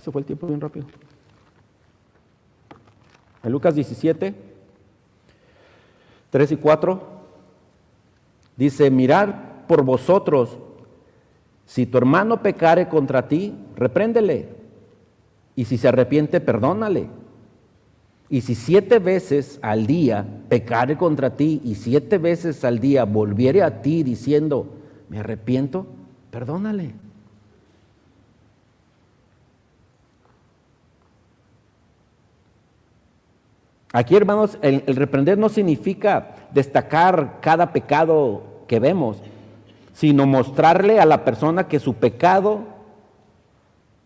S1: se fue el tiempo bien rápido. En Lucas 17, 3 y 4, dice: mirad por vosotros, si tu hermano pecare contra ti, repréndele, y si se arrepiente, perdónale. Y si 7 veces al día pecare contra ti, y 7 veces al día volviere a ti diciendo, me arrepiento, perdónale. Aquí, hermanos, el reprender no significa destacar cada pecado que vemos, sino mostrarle a la persona que su pecado,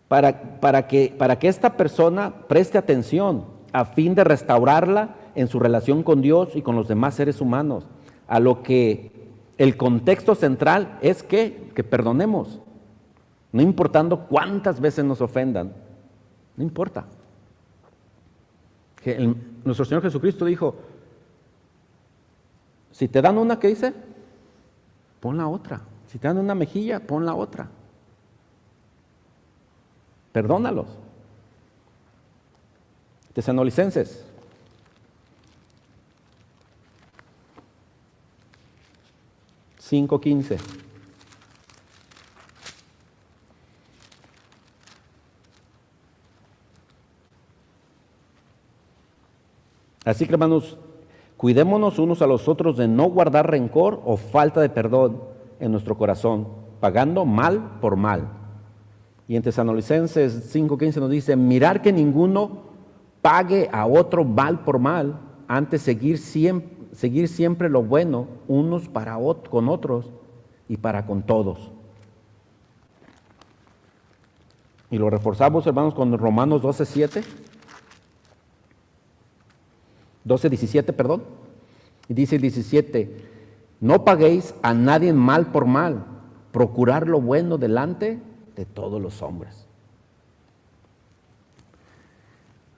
S1: para que esta persona preste atención a fin de restaurarla en su relación con Dios y con los demás seres humanos. A lo que el contexto central es que perdonemos, no importando cuántas veces nos ofendan, no importa. Nuestro Señor Jesucristo dijo, si te dan una, ¿qué dice? Pon la otra. Si te dan una mejilla, pon la otra. Perdónalos. Tesalonicenses. (5:15). Así que, hermanos, cuidémonos unos a los otros de no guardar rencor o falta de perdón en nuestro corazón, pagando mal por mal. Y en Tesalonicenses 5:15 nos dice, mirar que ninguno pague a otro mal por mal, antes seguir siempre lo bueno unos con otros y para con todos. Y lo reforzamos, hermanos, con Romanos 12:17, perdón. Y dice el 17, no paguéis a nadie mal por mal, procurar lo bueno delante de todos los hombres.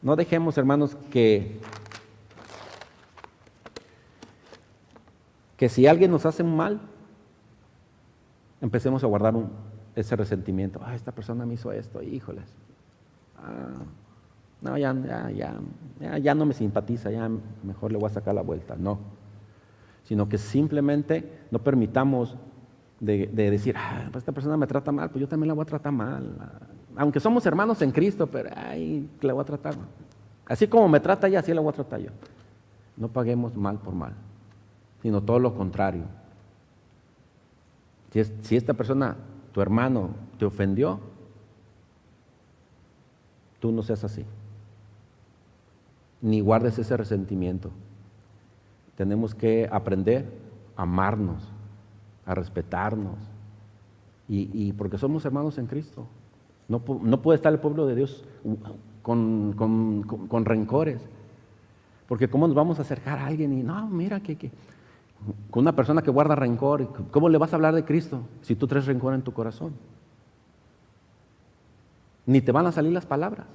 S1: No dejemos, hermanos, que si alguien nos hace un mal, empecemos a guardar ese resentimiento. Esta persona me hizo esto, híjoles. No, ya no me simpatiza, ya mejor le voy a sacar la vuelta. No, sino que simplemente no permitamos de decir, pues esta persona me trata mal, pues yo también la voy a tratar mal. Aunque somos hermanos en Cristo, pero la voy a tratar mal. Así como me trata ella, así la voy a tratar yo. No paguemos mal por mal, sino todo lo contrario. Si esta persona, tu hermano, te ofendió, tú no seas así. Ni guardes ese resentimiento. Tenemos que aprender a amarnos, a respetarnos. Y porque somos hermanos en Cristo. No puede estar el pueblo de Dios con rencores. Porque ¿cómo nos vamos a acercar a alguien y no, mira que con una persona que guarda rencor, ¿cómo le vas a hablar de Cristo si tú traes rencor en tu corazón? Ni te van a salir las palabras,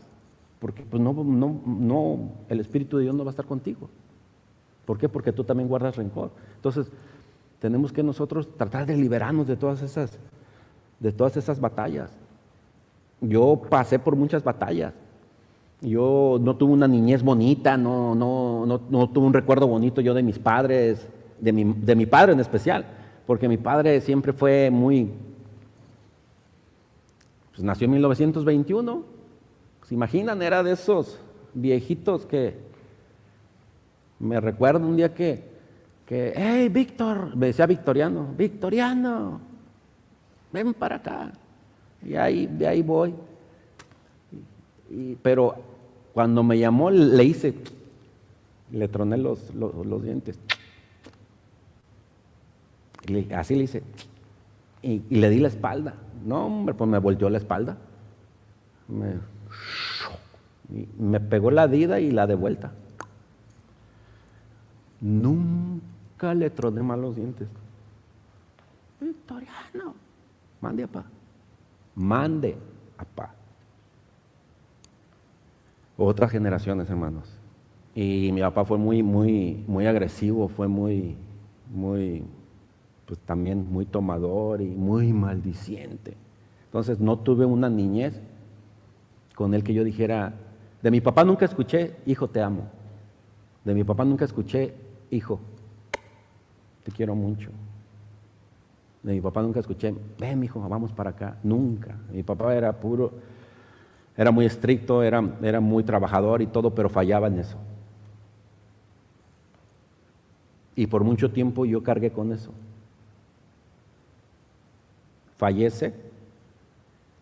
S1: porque pues no, el Espíritu de Dios no va a estar contigo. ¿Por qué? Porque tú también guardas rencor. Entonces, tenemos que nosotros tratar de liberarnos de todas esas batallas. Yo pasé por muchas batallas. Yo no tuve una niñez bonita, no tuve un recuerdo bonito yo de mis padres, de mi padre en especial, porque mi padre siempre fue pues nació en 1921, ¿se imaginan? Era de esos viejitos que me recuerdo un día que hey Víctor, me decía Victoriano, ven para acá, y de ahí voy. Pero cuando me llamó le troné los dientes. Así le hice. Y le di la espalda. No, hombre, pues me volteó la espalda. Me pegó la dida y la de vuelta. Nunca le troné mal los dientes. Victoriano, mande apá. Otras generaciones, hermanos. Y mi papá fue muy agresivo, fue pues también muy tomador y muy maldiciente. Entonces no tuve una niñez con él que yo dijera, de mi papá nunca escuché, hijo, te amo. De mi papá nunca escuché, hijo, te quiero mucho. De mi papá nunca escuché, ven, mijo, vamos para acá. Nunca. Mi papá era muy estricto, era muy trabajador y todo, pero fallaba en eso. Y por mucho tiempo yo cargué con eso. Fallece,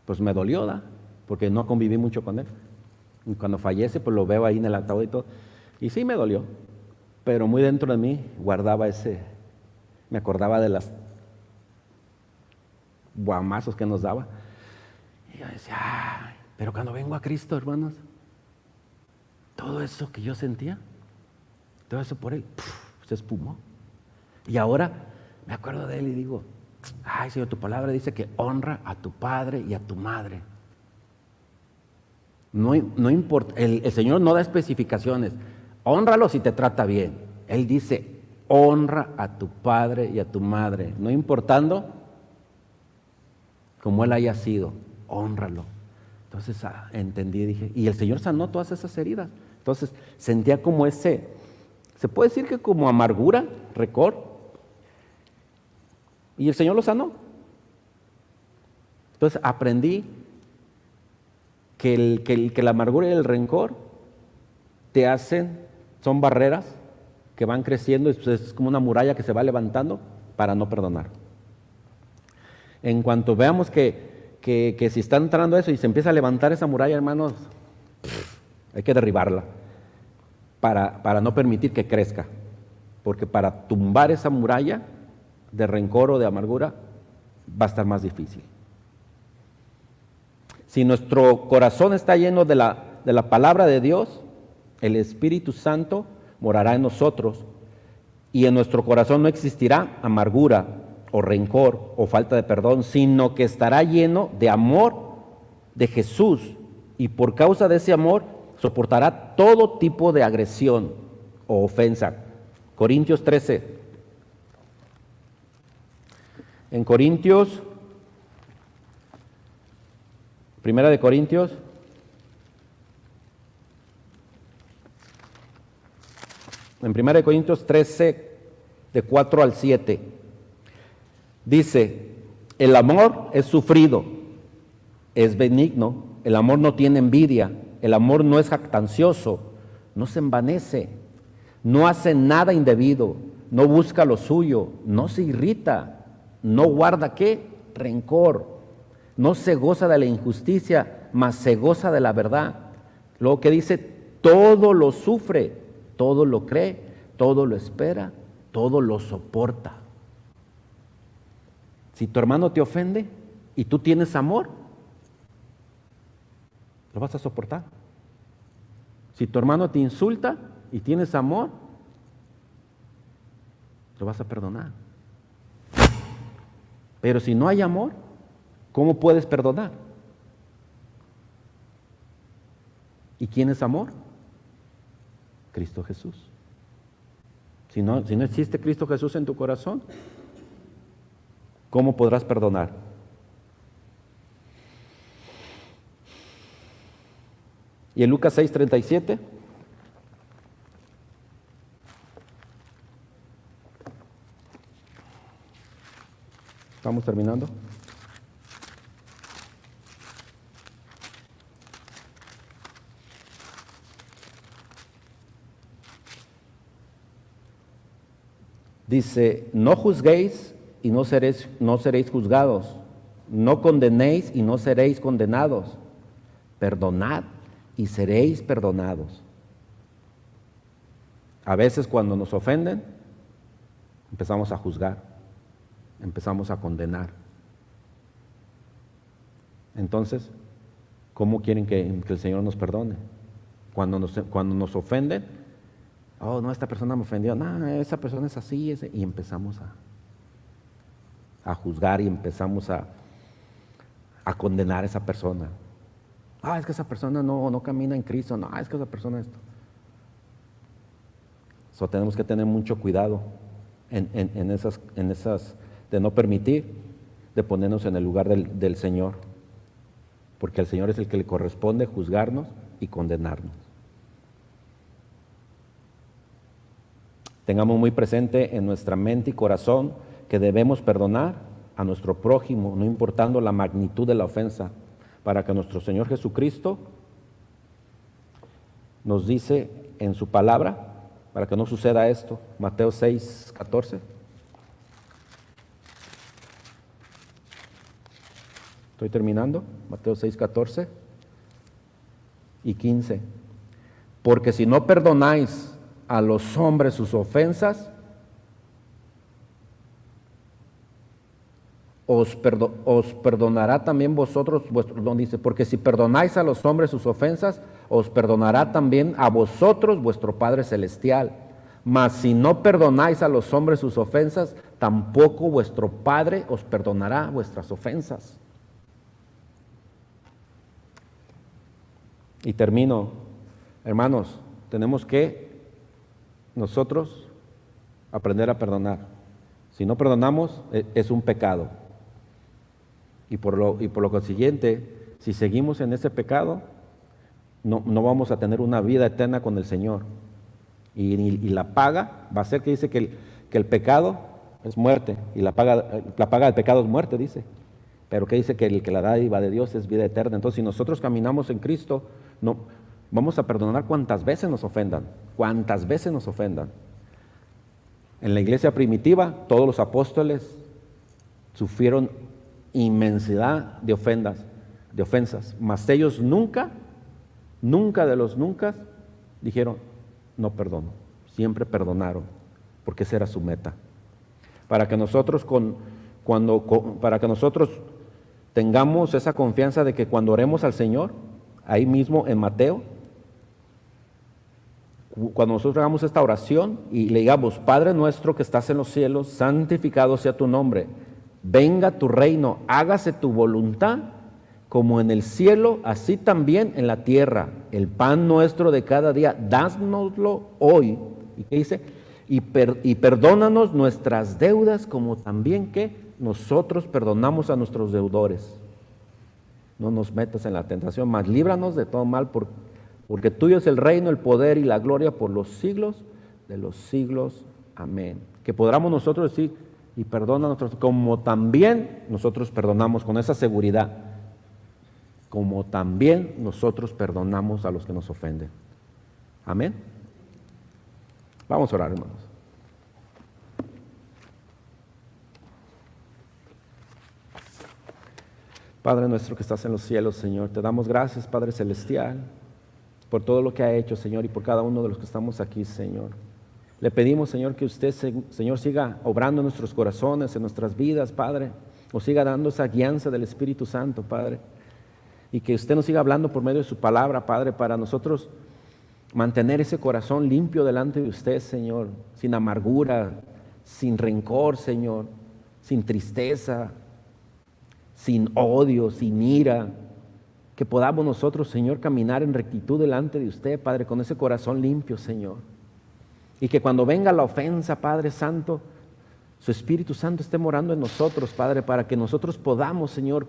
S1: pues me dolió, ¿da? Porque no conviví mucho con él. Y cuando fallece, pues lo veo ahí en el ataúd y todo. Y sí me dolió, pero muy dentro de mí guardaba me acordaba de las guamazos que nos daba. Y yo decía, pero cuando vengo a Cristo, hermanos, todo eso que yo sentía, todo eso por él, se espumó. Y ahora me acuerdo de él y digo, Señor, tu palabra dice que honra a tu padre y a tu madre. No importa, el Señor no da especificaciones. Hónralo si te trata bien. Él dice, honra a tu padre y a tu madre, no importando cómo él haya sido, hónralo. Entonces entendí, dije, y el Señor sanó todas esas heridas. Entonces sentía como se puede decir que como amargura, rencor, y el Señor lo sanó. Entonces aprendí que la amargura y el rencor son barreras que van creciendo, es como una muralla que se va levantando para no perdonar. En cuanto veamos que si está entrando eso y se empieza a levantar esa muralla, hermanos, hay que derribarla para no permitir que crezca, porque para tumbar esa muralla de rencor o de amargura va a estar más difícil. Si nuestro corazón está lleno de la palabra de Dios, el Espíritu Santo morará en nosotros y en nuestro corazón no existirá amargura o rencor o falta de perdón, sino que estará lleno de amor de Jesús y por causa de ese amor soportará todo tipo de agresión o ofensa. Corintios 13. En Corintios, Primera de Corintios, en Primera de Corintios 13, de 4 al 7, dice, El amor es sufrido, es benigno, el amor no tiene envidia, el amor no es jactancioso, no se envanece, no hace nada indebido, no busca lo suyo, no se irrita, no guarda ¿qué? Rencor, no se goza de la injusticia, mas se goza de la verdad. Luego que dice, todo lo sufre, todo lo cree, todo lo espera, todo lo soporta. Si tu hermano te ofende y tú tienes amor, lo vas a soportar. Si tu hermano te insulta y tienes amor, lo vas a perdonar. Pero si no hay amor, ¿cómo puedes perdonar? ¿Y quién es amor? Cristo Jesús. Si no existe Cristo Jesús en tu corazón, ¿cómo podrás perdonar? Y en Lucas 6:37, estamos terminando. Dice, no juzguéis y no seréis juzgados, no condenéis y no seréis condenados, perdonad y seréis perdonados. A veces cuando nos ofenden, empezamos a juzgar, empezamos a condenar. Entonces, ¿cómo quieren que el Señor nos perdone? Cuando nos ofenden, oh, no, esta persona me ofendió, no, esa persona es así, y empezamos a juzgar y empezamos a condenar a esa persona. Ah, es que esa persona no camina en Cristo, no, es que esa persona esto. So, tenemos que tener mucho cuidado en esas, de no permitir, de ponernos en el lugar del Señor, porque al Señor es el que le corresponde juzgarnos y condenarnos. Tengamos muy presente en nuestra mente y corazón que debemos perdonar a nuestro prójimo, no importando la magnitud de la ofensa, para que nuestro Señor Jesucristo nos dice en su palabra, para que no suceda esto, Mateo 6:14. Estoy terminando, Mateo 6:14 y 15. Porque si no perdonáis a los hombres sus ofensas, os perdonará también vosotros, donde dice, porque si perdonáis a los hombres sus ofensas, os perdonará también a vosotros vuestro Padre Celestial. Mas si no perdonáis a los hombres sus ofensas, tampoco vuestro Padre os perdonará vuestras ofensas. Y termino, hermanos, tenemos que nosotros aprender a perdonar. Si no perdonamos, es un pecado. Y por lo consiguiente, si seguimos en ese pecado, no vamos a tener una vida eterna con el Señor. Y la paga va a ser que dice que el pecado es muerte, y la paga del pecado es muerte, dice. Pero que dice que el que la dádiva de Dios es vida eterna. Entonces, si nosotros caminamos en Cristo, no vamos a perdonar cuantas veces nos ofendan, En la iglesia primitiva, todos los apóstoles sufrieron inmensidad de ofensas, mas ellos nunca de los nunca dijeron, no perdono, siempre perdonaron, porque esa era su meta. Para que nosotros tengamos esa confianza de que cuando oremos al Señor, ahí mismo en Mateo, cuando nosotros hagamos esta oración y le digamos, Padre nuestro que estás en los cielos, santificado sea tu nombre, venga tu reino, hágase tu voluntad, como en el cielo, así también en la tierra. El pan nuestro de cada día, dánoslo hoy. ¿Y qué dice? Y perdónanos nuestras deudas, como también que nosotros perdonamos a nuestros deudores. No nos metas en la tentación, mas líbranos de todo mal, porque tuyo es el reino, el poder y la gloria por los siglos de los siglos. Amén. Que podamos nosotros decir, y perdona a nosotros, como también nosotros perdonamos, con esa seguridad, como también nosotros perdonamos a los que nos ofenden. Amén. Vamos a orar, hermanos. Padre nuestro que estás en los cielos, Señor, te damos gracias, Padre Celestial, por todo lo que ha hecho, Señor, y por cada uno de los que estamos aquí, Señor. Le pedimos, Señor, que usted, Señor, siga obrando en nuestros corazones, en nuestras vidas, Padre, o siga dando esa guianza del Espíritu Santo, Padre, y que usted nos siga hablando por medio de su palabra, Padre, para nosotros mantener ese corazón limpio delante de usted, Señor, sin amargura, sin rencor, Señor, sin tristeza, sin odio, sin ira, que podamos nosotros, Señor, caminar en rectitud delante de usted, Padre, con ese corazón limpio, Señor. Y que cuando venga la ofensa, Padre Santo, su Espíritu Santo esté morando en nosotros, Padre, para que nosotros podamos, Señor,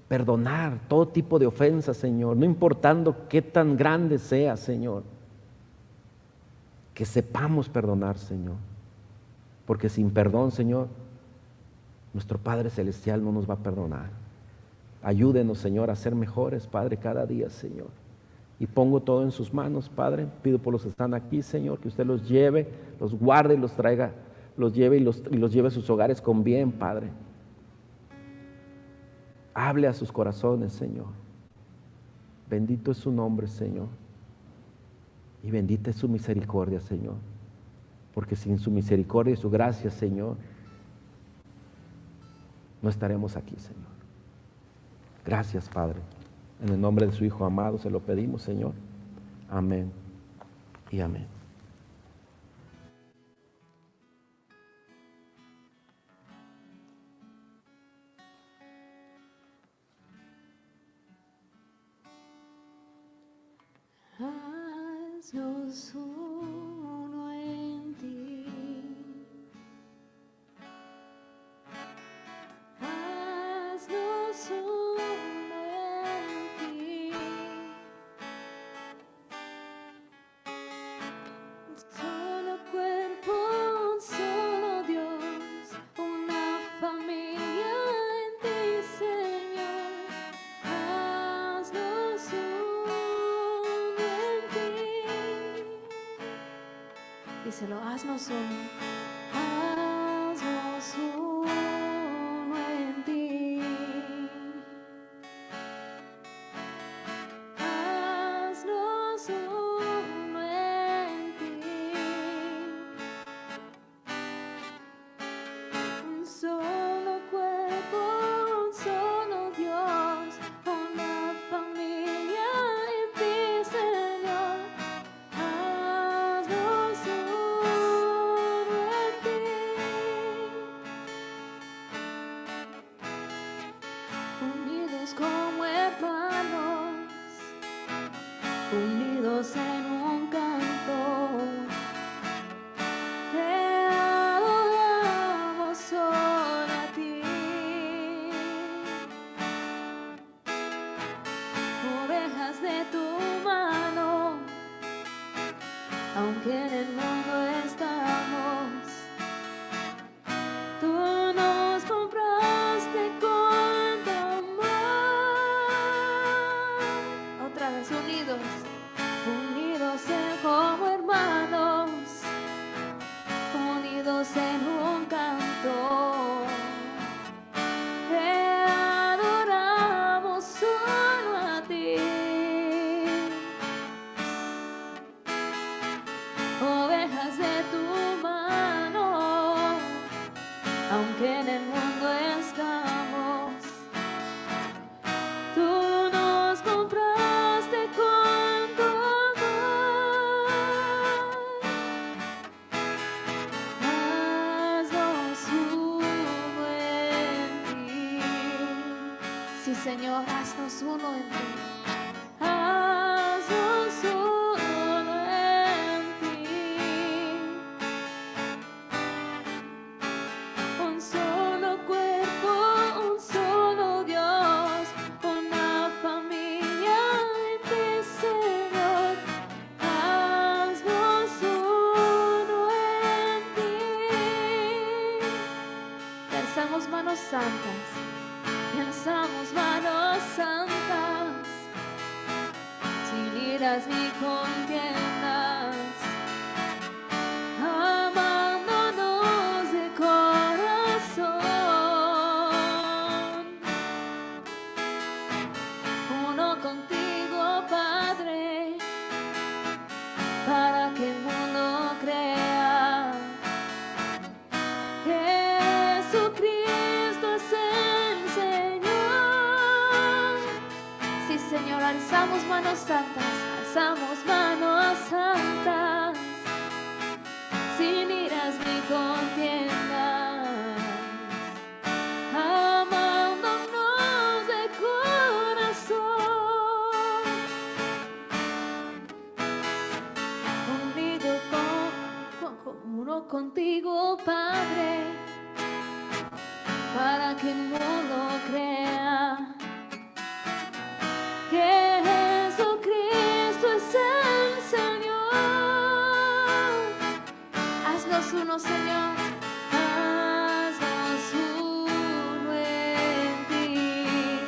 S1: perdonar todo tipo de ofensa, Señor, no importando qué tan grande sea, Señor. Que sepamos perdonar, Señor, porque sin perdón, Señor, nuestro Padre Celestial no nos va a perdonar. Ayúdenos, Señor, a ser mejores, Padre, cada día, Señor. Y pongo todo en sus manos, Padre. Pido por los que están aquí, Señor, que usted los lleve, los guarde y los traiga, los lleve y los lleve a sus hogares con bien, Padre. Hable a sus corazones, Señor. Bendito es su nombre, Señor. Y bendita es su misericordia, Señor. Porque sin su misericordia y su gracia, Señor, no estaremos aquí, Señor. Gracias, Padre. En el nombre de su Hijo amado se lo pedimos, Señor. Amén y amén.
S2: Haznos uno en ti. Haznos uno en ti. Solo cuerpo, un solo Dios, una familia en ti, Señor. Haznos uno en ti. Díselo, haznos uno. Haznos uno en ti. Haznos uno en ti. Un solo cuerpo, un solo Dios, una familia en ti, Señor. Haznos uno en ti. Unidos como hermanos, unidos en un canto, te adoramos solo a ti. Ovejas de tu mano, aunque en el mundo estamos, tú nos compraste con tu amor. Otra vez unidos, unidos como hermanos, unidos en un canto, te adoramos solo a ti. Ovejas de tu mano, aunque en el mundo estamos, tú nos compraste con tu amor. Haznos uno en ti. Sí, Señor, haznos uno en ti. Haznos uno en ti. Un solo cuerpo, un solo Dios, una familia en ti, Señor. Haznos uno en ti. santas y alzamos manos santas, sin iras ni contiendas, amándonos de corazón, uno contigo, Padre, para que el mundo crea. Jesucristo es el Señor. Sí, Señor, alzamos manos santas, sin iras ni contiendas, amándonos de corazón, uno contigo, Padre, para que el mundo crea que Jesucristo es el Señor. Haznos uno, Señor, haznos uno en ti.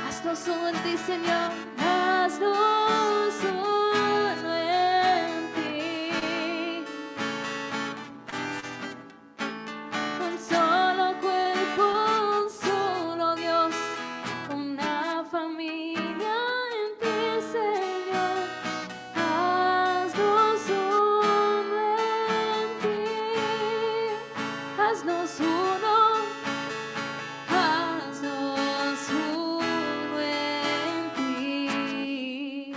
S2: Haznos uno en ti, Señor, haznos uno en ti. Un solo cuerpo, un solo Dios, una familia en ti, Señor. Haznos uno en ti. Haznos uno. Haznos uno en ti.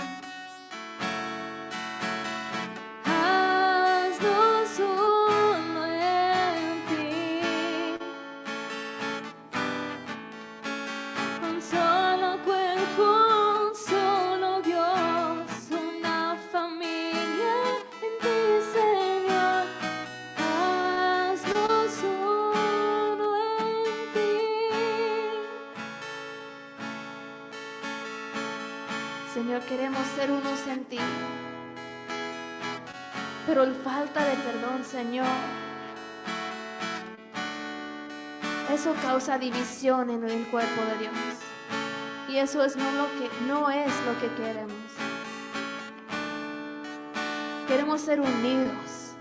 S2: Haznos uno en ti. Un solo cuerpo, un solo Dios, una familia en ti, Señor. Haznos uno en ti. Señor, queremos ser unos en ti, pero la falta de perdón, Señor, eso causa división en el cuerpo de Dios. Y eso es no es lo que queremos. Queremos ser unidos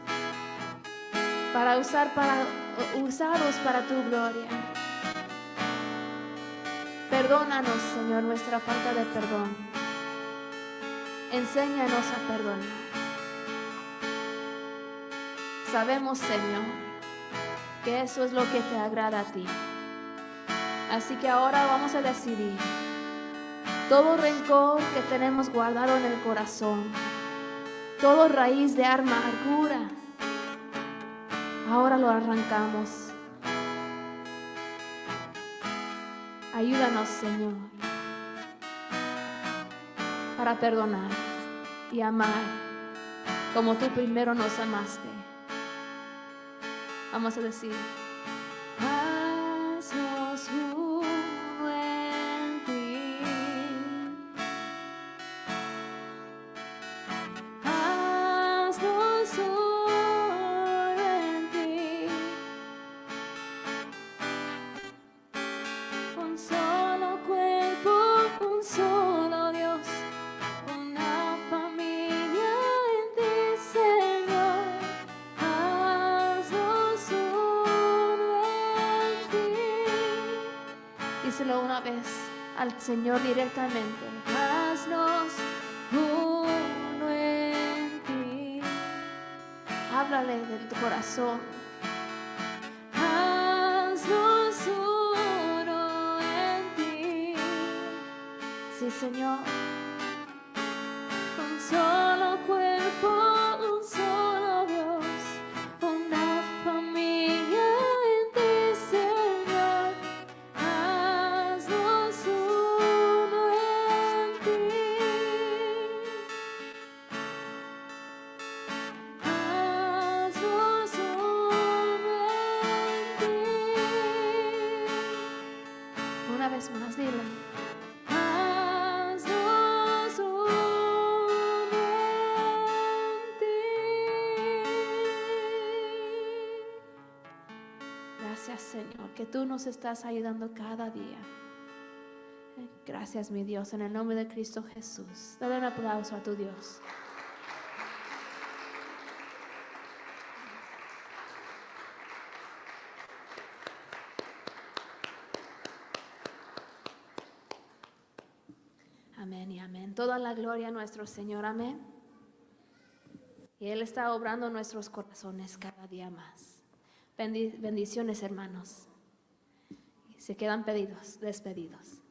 S2: usados para tu gloria. Perdónanos, Señor, nuestra falta de perdón. Enséñanos a perdonar. Sabemos, Señor, que eso es lo que te agrada a ti. Así que ahora vamos a decidir todo rencor que tenemos guardado en el corazón, todo raíz de amargura, ahora lo arrancamos. Ayúdanos, Señor, para perdonar y amar como tú primero nos amaste. Vamos a decir: haznos uno en ti. Haznos uno en ti. Un solo cuerpo, un solo Dios, una familia en ti, Señor. Haznos uno en ti. Díselo una vez al Señor directamente: haznos uno en ti. Háblale de tu corazón. Haznos uno en ti. Sí, Señor. Un solo cuerpo, un solo Dios, una familia en ti, Señor. Haznos uno en ti. Haznos uno Señor, que tú nos estás ayudando cada día. Gracias, mi Dios, en el nombre de Cristo Jesús. Dale un aplauso a tu Dios. Amén y amén. Toda la gloria a nuestro Señor. Amén. Y Él está obrando en nuestros corazones cada día más. Bendiciones, hermanos. Se quedan despedidos.